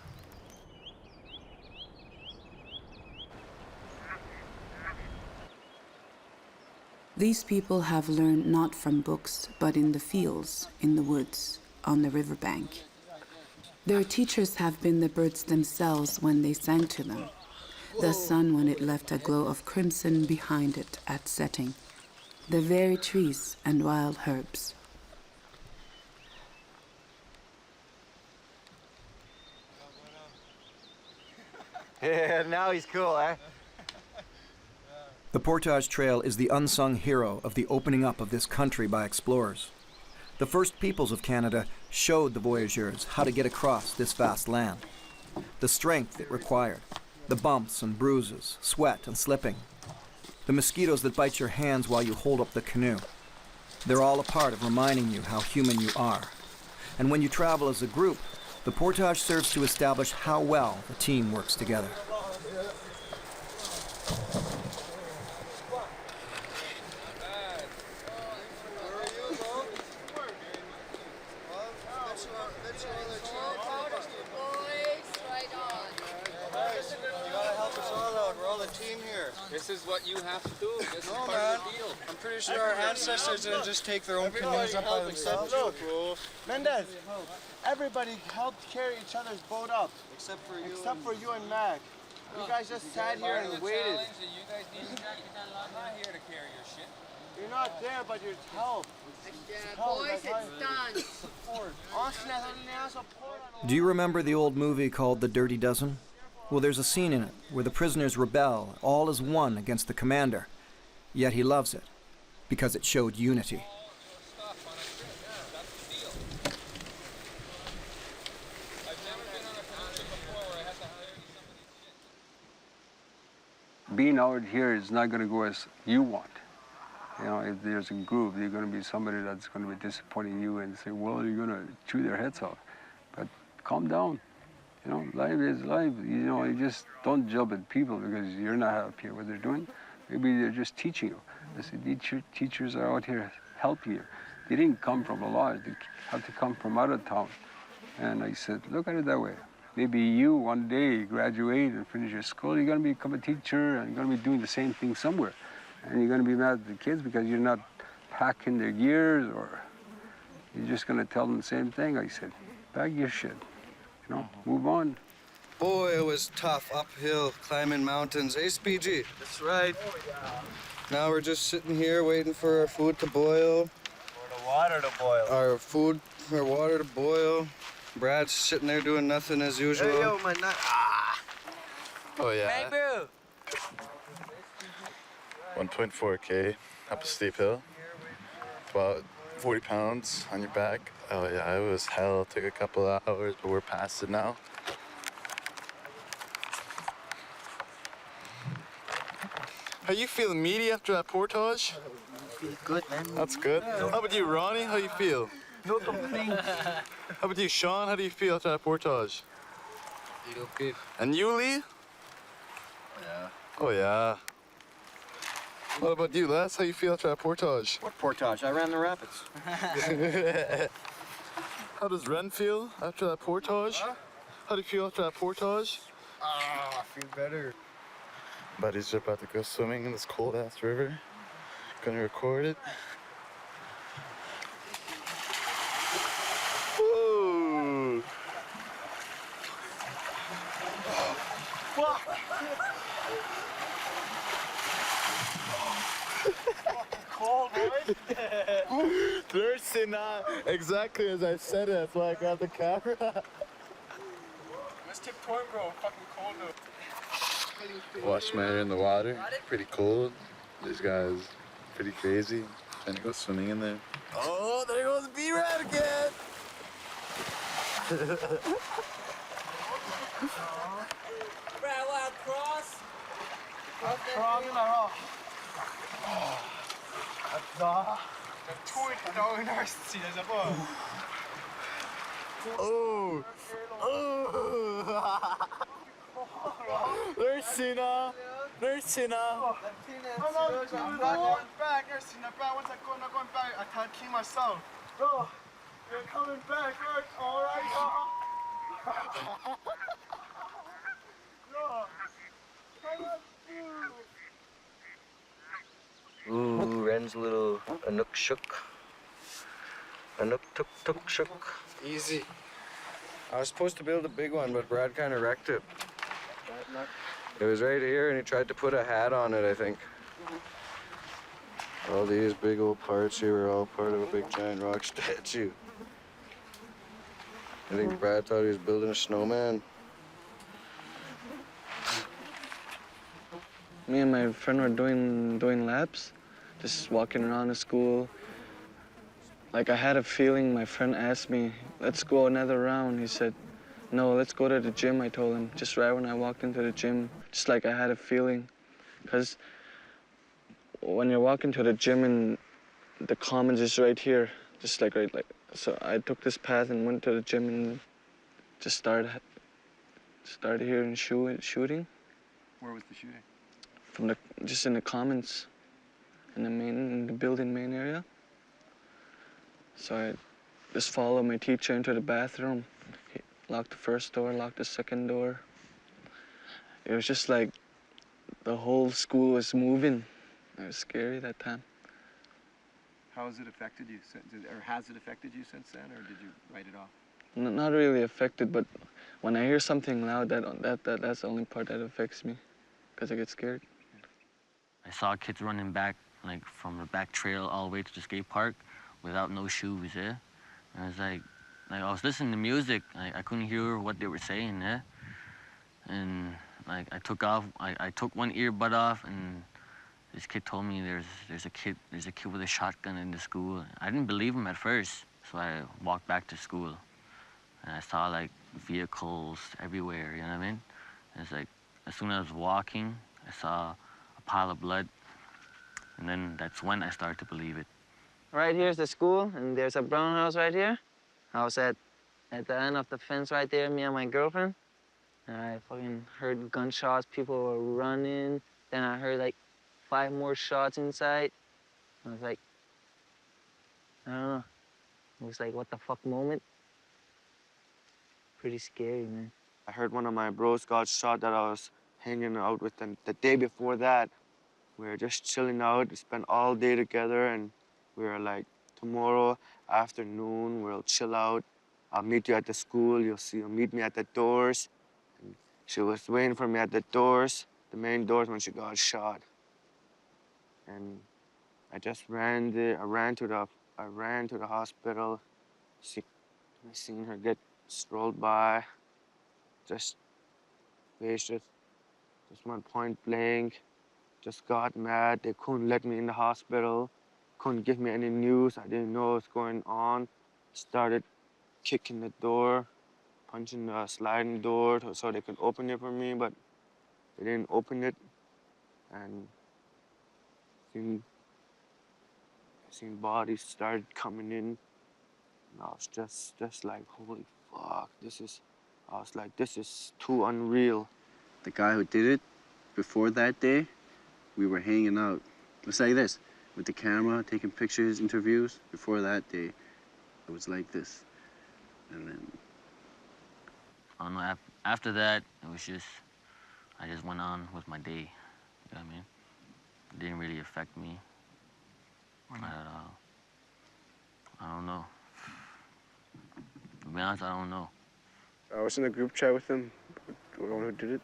These people have learned not from books, but in the fields, in the woods, on the riverbank. Their teachers have been the birds themselves when they sang to them, the sun when it left a glow of crimson behind it at setting, the very trees and wild herbs. Yeah, now he's cool, eh? The Portage Trail is the unsung hero of the opening up of this country by explorers. The first peoples of Canada showed the voyageurs how to get across this vast land. The strength it required, the bumps and bruises, sweat and slipping, the mosquitoes that bite your hands while you hold up the canoe. They're all a part of reminding you how human you are. And when you travel as a group, the Portage serves to establish how well the team works together. This is what you have to do. This is part of the deal. I'm pretty sure our ancestors didn't just take their own canoes up by themselves. Mendez, everybody helped carry each other's boat up. Except for you and Mac. You guys just sat here and waited. You guys need to I'm not here to carry your shit. You're not there, but you're help. Boys, it's done. Do you remember the old movie called The Dirty Dozen? Well, there's a scene in it where the prisoners rebel all as one against the commander. Yet he loves it, because it showed unity. Being out here is not going to go as you want. You know, if there's a group, there's going to be somebody that's going to be disappointing you and say, well, you're going to chew their heads off. But calm down. You know, life is life. You know, you just don't jump at people because you're not happy with what they're doing. Maybe they're just teaching you. I said, these teachers are out here helping you. They didn't come from the lodge. They have to come from out of town. And I said, look at it that way. Maybe you one day graduate and finish your school, you're going to become a teacher and you're going to be doing the same thing somewhere. And you're going to be mad at the kids because you're not packing their gears, or you're just going to tell them the same thing. I said, pack your shit. You know, move on. Boy, it was tough, uphill, climbing mountains. Hey, SPG. That's right. Now we're just sitting here waiting for our food to boil. For the water to boil. Our water to boil. Brad's sitting there doing nothing as usual. Hey, yo, my nut. Ah. Oh, yeah. Hey, bro. 1.4K up a steep hill. About 40 pounds on your back. Oh yeah, it was hell. It took a couple of hours, but we're past it now. How you feeling, meaty, after that portage? Feel good, man. That's good. How about you, Ronnie? How you feel? No complaints. How about you, Sean? How do you feel after that portage? Feel good. And you, Lee? Yeah. Oh yeah. What about you, Les? How you feel after that portage? What portage? I ran the rapids. How does Ren feel after that portage? Huh? How do you feel after that portage? I feel better. Buddies are about to go swimming in this cold ass river. Gonna record it. Woo! Cold, right? Thirsty now. Exactly as I said it. That's why I got the camera. Let's take time, bro. Fucking cold though. Wash my hair in the water. Pretty cold. This guy's pretty crazy. Gonna go swimming in there. Oh, there goes B-Rat again. Brad, what, cross? Oh! Oh! There's Sina! There's Sina! I'm going back. There's Sina back. Once I'm going back, I can't keep myself. Bro, you're coming back. All right, Ooh, Ren's little Anook shook. Anook tuk shook. Easy. I was supposed to build a big one, but Brad kind of wrecked it. It was right here, and he tried to put a hat on it, I think. All these big old parts here were all part of a big giant rock statue. I think Brad thought he was building a snowman. Me and my friend were doing laps, just walking around the school. Like, I had a feeling. My friend asked me, let's go another round. He said, no, let's go to the gym, I told him. Just right when I walked into the gym, just like I had a feeling. Because when you're walking to the gym and the commons is right here, just like right, like, so I took this path and went to the gym and just started here and shooting. Where was the shooting? Just in the commons, in the building main area. So I just followed my teacher into the bathroom. He locked the first door, locked the second door. It was just like the whole school was moving. It was scary that time. How has it affected you or has it affected you since then, or did you write it off? Not really affected, but when I hear something loud, that's the only part that affects me, because I get scared. I saw kids running back, like from the back trail all the way to the skate park without no shoes, yeah? And I was like I was listening to music, I couldn't hear what they were saying, yeah? And like I took one earbud off, and this kid told me there's a kid with a shotgun in the school. I didn't believe him at first, so I walked back to school. And I saw like vehicles everywhere, you know what I mean? And it's like, as soon as I was walking, I saw a pile of blood. And then that's when I started to believe it. Right here's the school, and there's a brown house right here. I was at the end of the fence right there, me and my girlfriend. And I fucking heard gunshots, people were running. Then I heard like 5 more shots inside. I was like, I don't know. It was like, what the fuck moment. Pretty scary, man. I heard one of my bros got shot that I was hanging out with them. The day before that, we were just chilling out. We spent all day together, and we were like, tomorrow afternoon, we'll chill out. I'll meet you at the school. You'll meet me at the doors. And she was waiting for me at the doors, the main doors, when she got shot. And I just ran there. I ran to the hospital. I seen her get strolled by. Just went point blank. just got mad. They couldn't let me in the hospital, couldn't give me any news. I didn't know what's going on. Started kicking the door, punching the sliding door so they could open it for me, but they didn't open it. And seen bodies started coming in. And I was just like, holy fuck, I was like, this is too unreal. The guy who did it, before that day, we were hanging out. Let's say this, with the camera, taking pictures, interviews. Before that day, it was like this. And then... I don't know, after that, it was just, I just went on with my day. You know what I mean? It didn't really affect me. Not at all. I don't know. To be honest, I don't know. I was in a group chat with him, the one who did it.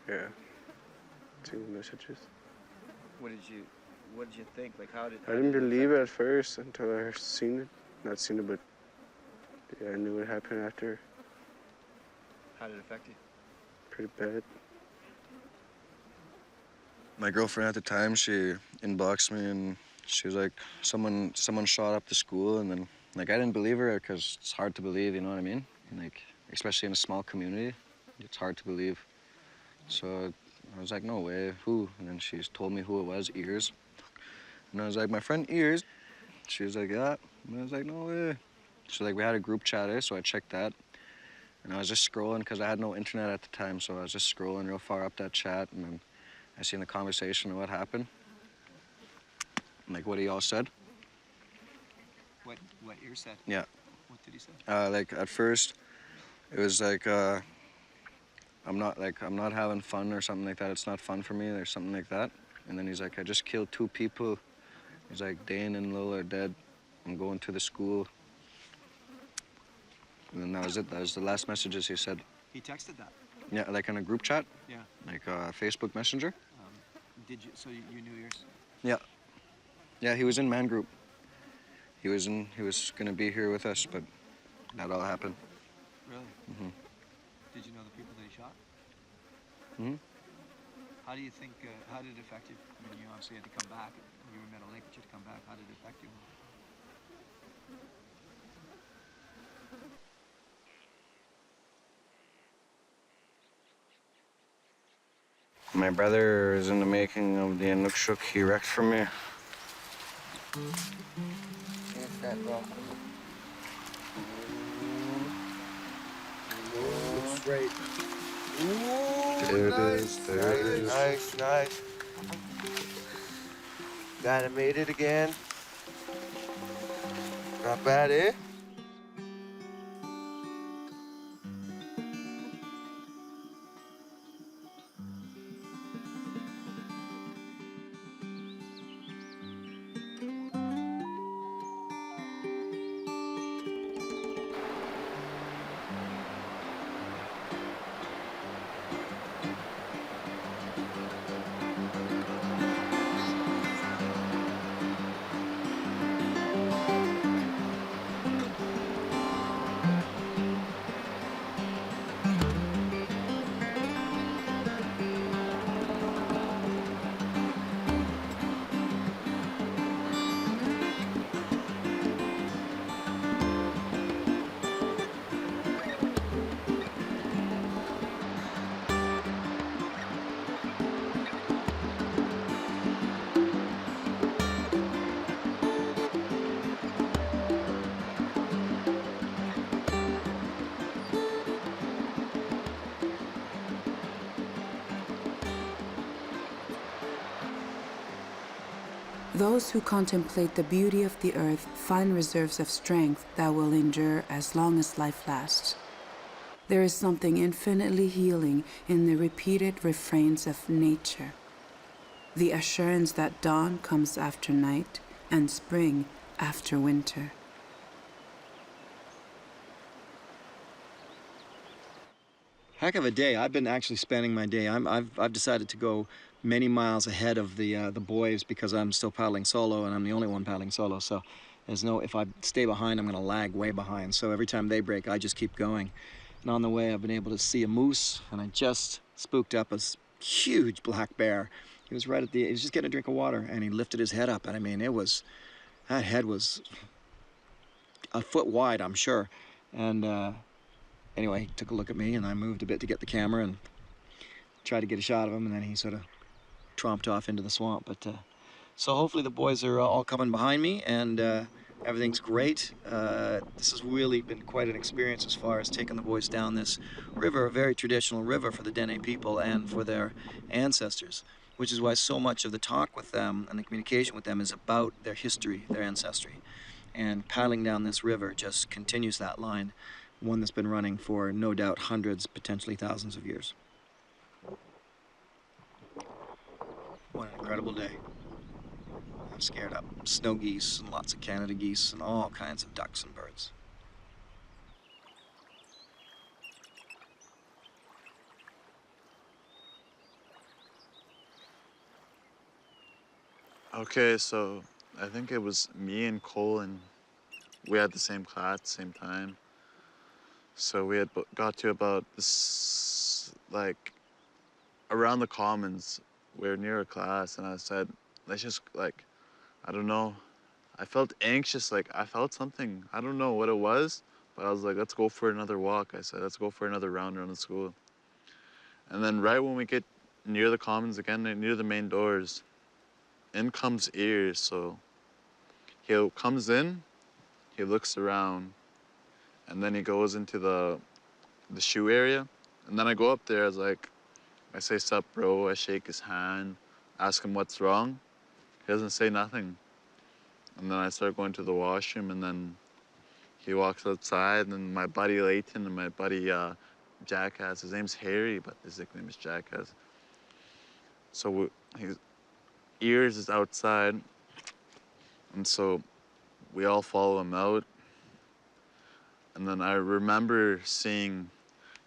Yeah. Seeing the messages. What did you think? Like, how did... I didn't believe it at first until I seen it. Not seen it, but yeah, I knew what happened after. How did it affect you? Pretty bad. My girlfriend at the time, she inboxed me and she was like, someone shot up the school, and then like I didn't believe her because it's hard to believe, you know what I mean? Like, especially in a small community, it's hard to believe. So I was like, no way, who? And then she told me who it was, Ears. And I was like, my friend Ears. She was like, yeah. And I was like, no way. So like we had a group chat, so I checked that. And I was just scrolling because I had no internet at the time, so I was just scrolling real far up that chat, and then I seen the conversation of what happened. Like what he all said. What Ear said? Yeah. What did he say? Like at first, it was like, I'm not having fun or something like that. It's not fun for me or something like that. And then he's like, I just killed 2 people. He's like, Dane and Lil are dead. I'm going to the school. And then that was it. That was the last messages he said. He texted that? Yeah, like in a group chat. Yeah. Like Facebook Messenger. Did you? So you knew Ears? Yeah. Yeah, he was in Man Group. He was gonna be here with us, but that all happened. Really? Mm-hmm. Did you know the people that he shot? Mm-hmm. How do you think? How did it affect you? I mean, you obviously had to come back. You were in Meadow Lake, but you had to come back. How did it affect you? My brother is in the making of the Inukshuk. He wrecked for me. Get that, bro. Straight. Ooh, nice. Kinda made it again. Not bad, eh? Those who contemplate the beauty of the earth find reserves of strength that will endure as long as life lasts. There is something infinitely healing in the repeated refrains of nature. The assurance that dawn comes after night and spring after winter. Heck of a day. I've been actually spending my day. I've decided to go many miles ahead of the boys because I'm still paddling solo and I'm the only one paddling solo. So if I stay behind, I'm gonna lag way behind. So every time they break, I just keep going. And on the way, I've been able to see a moose, and I just spooked up a huge black bear. He was right at the, he was just getting a drink of water, and he lifted his head up, and I mean, that head was a foot wide, I'm sure. And anyway, he took a look at me, and I moved a bit to get the camera and tried to get a shot of him, and then he sort of tromped off into the swamp. But so hopefully the boys are all coming behind me, and everything's great. This has really been quite an experience as far as taking the boys down this river, a very traditional river for the Dene people and for their ancestors, which is why so much of the talk with them and the communication with them is about their history, their ancestry. And paddling down this river just continues that line, one that's been running for no doubt hundreds, potentially thousands of years. What an incredible day. I've scared up snow geese and lots of Canada geese and all kinds of ducks and birds. Okay, so I think it was me and Cole, and we had the same class, same time. So we had got to about this, like, around the commons. We were near a class, and I said, let's just, like, I don't know. I felt anxious, like, I felt something. I don't know what it was, but I was like, let's go for another walk. I said, let's go for another round around the school. And then right when we get near the commons again, near the main doors, in comes Ears. So he comes in, he looks around, and then he goes into the shoe area. And then I go up there, I say, sup, bro. I shake his hand, ask him what's wrong. He doesn't say nothing. And then I start going to the washroom, and then he walks outside, and my buddy Leighton and my buddy Jackass, his name's Harry, but his nickname is Jackass. So Ears is outside, and so we all follow him out. And then I remember seeing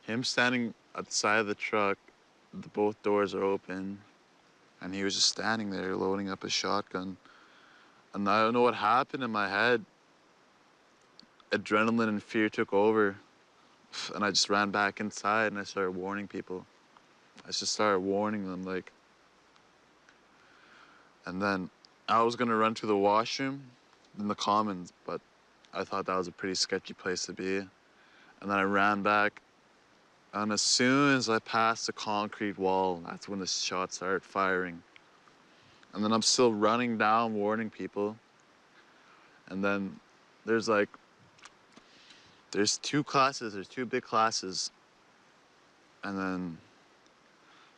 him standing at the side of the truck. Both doors are open, and he was just standing there loading up his shotgun. And I don't know what happened in my head. Adrenaline and fear took over, and I just ran back inside, and I started warning people. I just started warning them, like. And then I was gonna run to the washroom in the commons, but I thought that was a pretty sketchy place to be. And then I ran back, and as soon as I passed the concrete wall, that's when the shots started firing. And then I'm still running down, warning people. And then there's two classes, there's two big classes. And then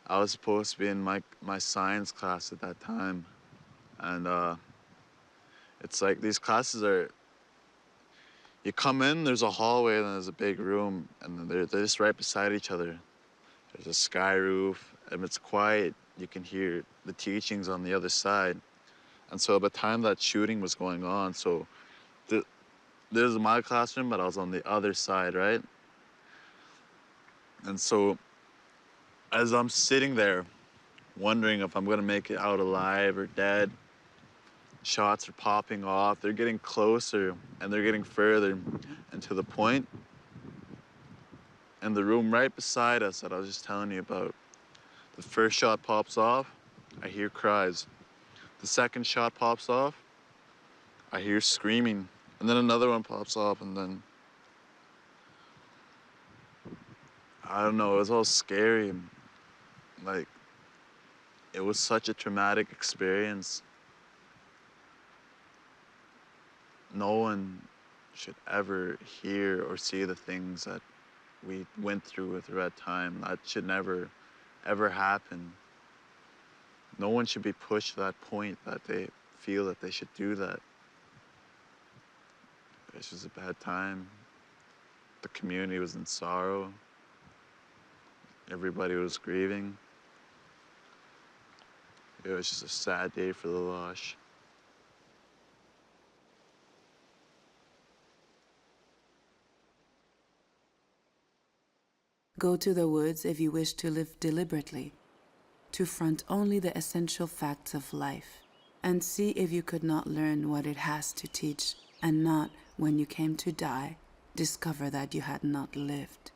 I was supposed to be in my science class at that time. And it's like these classes are, you come in, there's a hallway, and there's a big room, and they're just right beside each other. There's a sky roof, and it's quiet. You can hear the teachings on the other side. And so by the time that shooting was going on, so this is my classroom, but I was on the other side, right? And so as I'm sitting there, wondering if I'm gonna make it out alive or dead, shots are popping off. They're getting closer, and they're getting further. And to the point, in the room right beside us that I was just telling you about, the first shot pops off, I hear cries. The second shot pops off, I hear screaming. And then another one pops off, and then, I don't know, it was all scary. Like, it was such a traumatic experience. No one should ever hear or see the things that we went through that time. That should never, ever happen. No one should be pushed to that point that they feel that they should do that. It's just a bad time. The community was in sorrow. Everybody was grieving. It was just a sad day for the Loche. Go to the woods if you wish to live deliberately, to front only the essential facts of life, and see if you could not learn what it has to teach, and not, when you came to die, discover that you had not lived.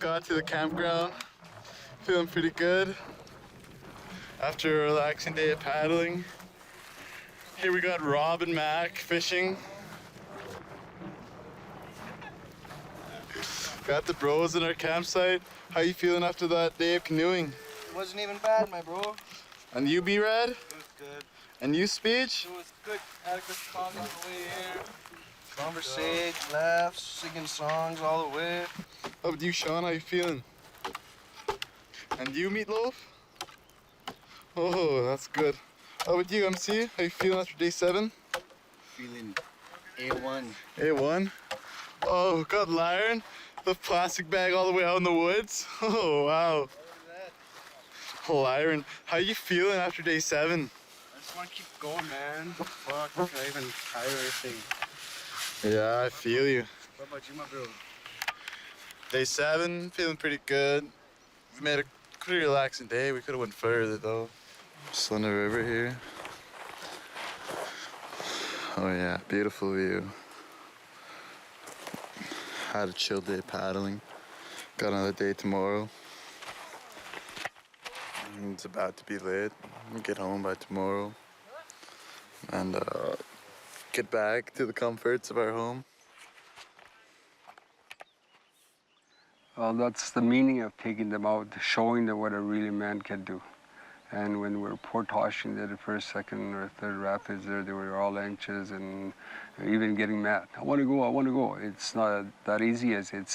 got to the campground. Feeling pretty good after a relaxing day of paddling. Here we got Rob and Mac fishing. Got the bros in our campsite. How you feeling after that day of canoeing? Wasn't even bad, my bro. And you, B-Rad? It was good. And you, Speech? It was good. Had a good talk on the way here. Conversation, laughs, singing songs all the way. How about you, Sean? How you feeling? And you, Meatloaf? Oh, that's good. How about you, MC? How you feeling after day 7? Feeling A1. A1? Oh, got Lyron. The plastic bag all the way out in the woods. Oh, wow. Lyron, how you feeling after day 7? I just want to keep going, man. Fuck, I can't even tire everything. Yeah, I feel you. What about you, my bro? Day 7, feeling pretty good. We made a pretty relaxing day. We could have went further though. Just on the river here. Oh yeah, beautiful view. Had a chill day paddling. Got another day tomorrow. It's about to be late. We'll get home by tomorrow. And get back to the comforts of our home. Well, that's the meaning of taking them out, showing them what a really man can do. And when we were Portage in the first, second, or third rapids there, they were all anxious and even getting mad. I want to go, I want to go. It's not that easy as it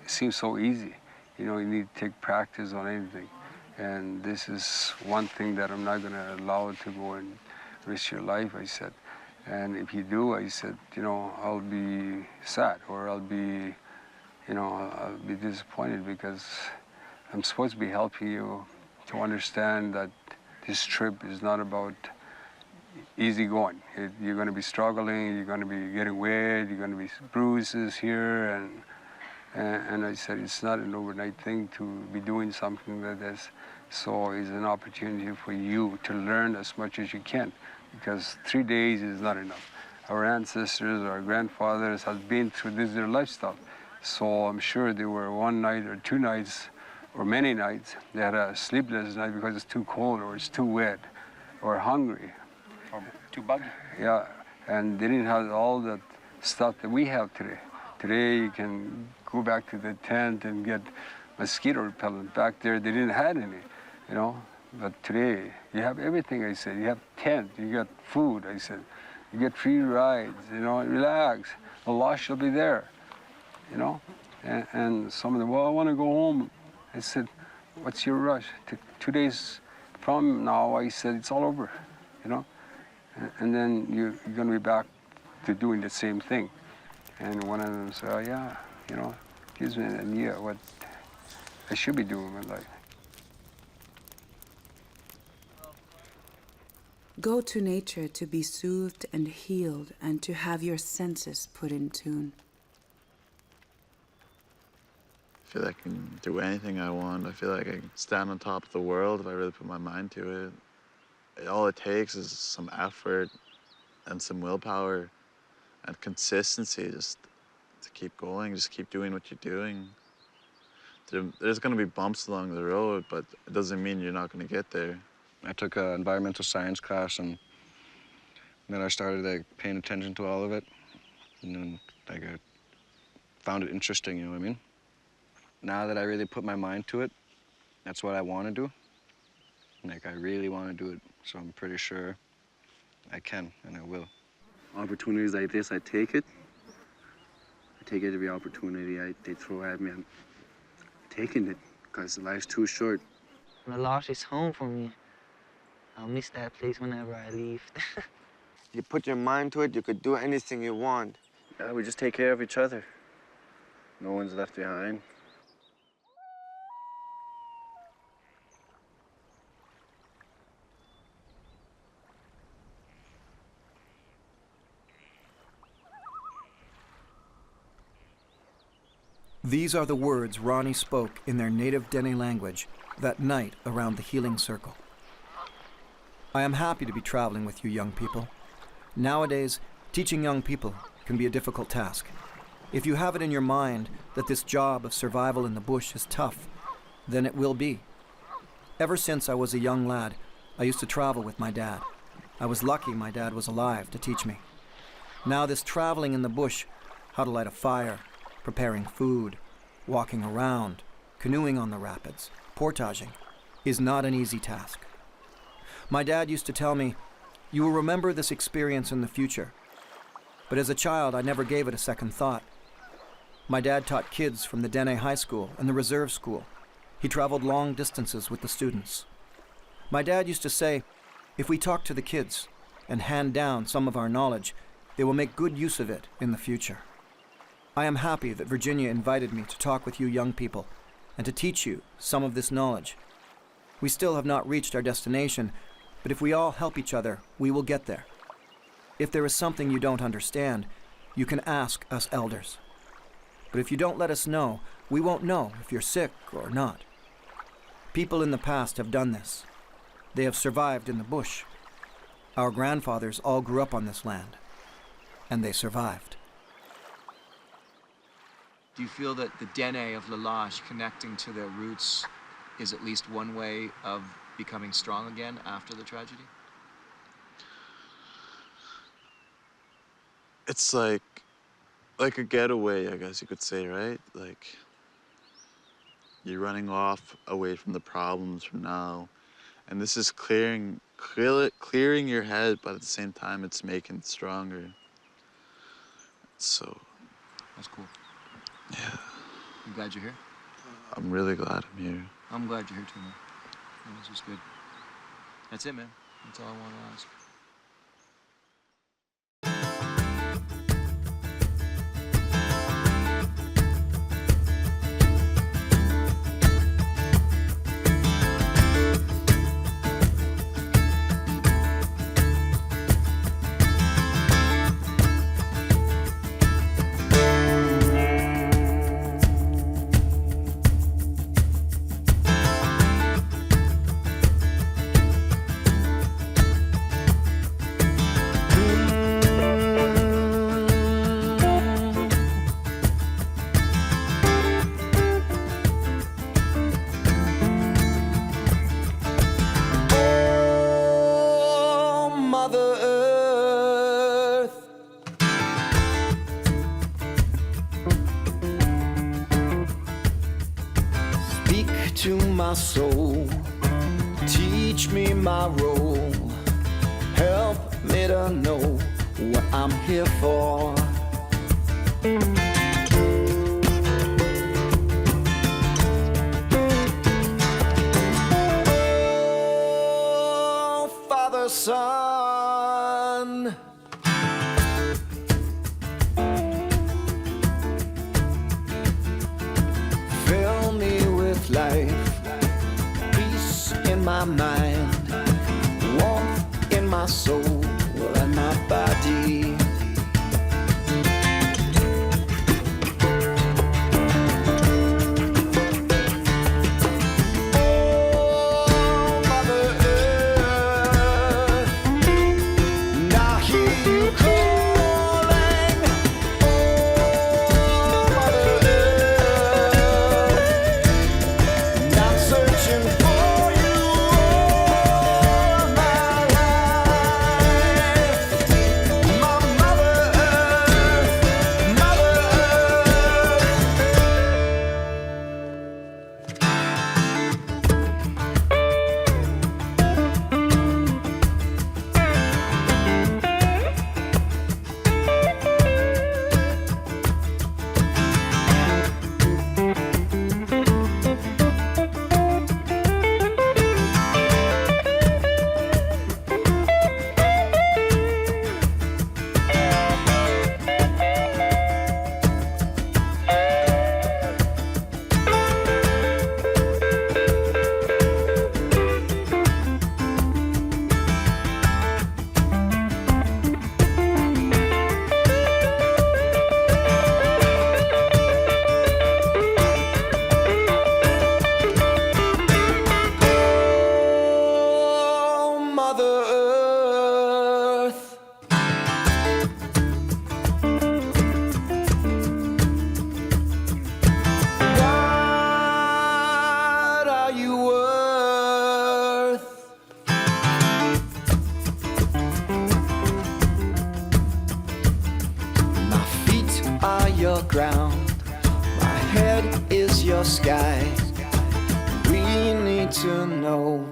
seems so easy. You know, you need to take practice on anything. And this is one thing that I'm not going to allow to go and risk your life, I said. And if you do, I said, you know, I'll be sad or I'll be disappointed because I'm supposed to be helping you to understand that this trip is not about easy going. You're going to be struggling, you're going to be getting wet, you're going to be bruises here, and I said it's not an overnight thing to be doing something like this. So it's an opportunity for you to learn as much as you can, because 3 days is not enough. Our ancestors, our grandfathers have been through this their lifestyle. So I'm sure there were one night or 2 nights or many nights they had a sleepless night because it's too cold or it's too wet or hungry. Or too buggy. Yeah, and they didn't have all that stuff that we have today. Today you can go back to the tent and get mosquito repellent. Back there they didn't have any, you know. But today you have everything, I said. You have tent, you got food, I said. You get free rides, you know, relax. The Loche will be there, you know. And some of them, well, I want to go home. I said, what's your rush? 2 days from now, I said, it's all over, you know? And then you're going to be back to doing the same thing. And one of them said, oh, yeah, you know, gives me an idea what I should be doing with life. Go to nature to be soothed and healed and to have your senses put in tune. I feel like I can do anything I want. I feel like I can stand on top of the world if I really put my mind to it. All it takes is some effort and some willpower and consistency just to keep going, just keep doing what you're doing. There's going to be bumps along the road, but it doesn't mean you're not going to get there. I took an environmental science class, and then I started paying attention to all of it. And then I found it interesting, you know what I mean? Now that I really put my mind to it, that's what I want to do. I really want to do it, so I'm pretty sure I can and I will. Opportunities like this, I take it. I take every opportunity they throw at me. I'm taking it, because life's too short. The Loche is home for me. I'll miss that place whenever I leave. You put your mind to it, you could do anything you want. Yeah, we just take care of each other. No one's left behind. These are the words Ronnie spoke in their native Dene language that night around the healing circle. I am happy to be traveling with you young people. Nowadays, teaching young people can be a difficult task. If you have it in your mind that this job of survival in the bush is tough, then it will be. Ever since I was a young lad, I used to travel with my dad. I was lucky my dad was alive to teach me. Now this traveling in the bush, how to light a fire, preparing food, walking around, canoeing on the rapids, portaging, is not an easy task. My dad used to tell me, "You will remember this experience in the future." But as a child, I never gave it a second thought. My dad taught kids from the Dene High School and the Reserve School. He traveled long distances with the students. My dad used to say, if we talk to the kids and hand down some of our knowledge, they will make good use of it in the future. I am happy that Virginia invited me to talk with you young people and to teach you some of this knowledge. We still have not reached our destination, but if we all help each other, we will get there. If there is something you don't understand, you can ask us elders. But if you don't let us know, we won't know if you're sick or not. People in the past have done this. They have survived in the bush. Our grandfathers all grew up on this land, and they survived. Do you feel that the Dene of Loche connecting to their roots is at least one way of becoming strong again after the tragedy? It's like a getaway, I guess you could say, right? Like, you're running off away from the problems from now, and this is clearing your head, but at the same time, it's making it stronger. So, that's cool. Yeah. I'm glad you're here. I'm really glad I'm here. I'm glad you're here too, man. This is good. That's it, man. That's all I want to ask. To my soul, teach me my role, help me to know what I'm here for. Oh, Father, Son, fill me with life, peace in my mind, warmth in my soul and my body. head is your sky. We need to know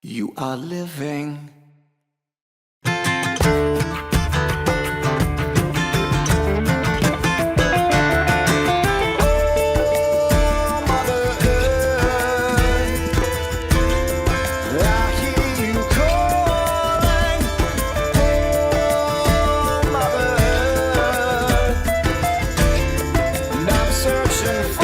you are living. Searching for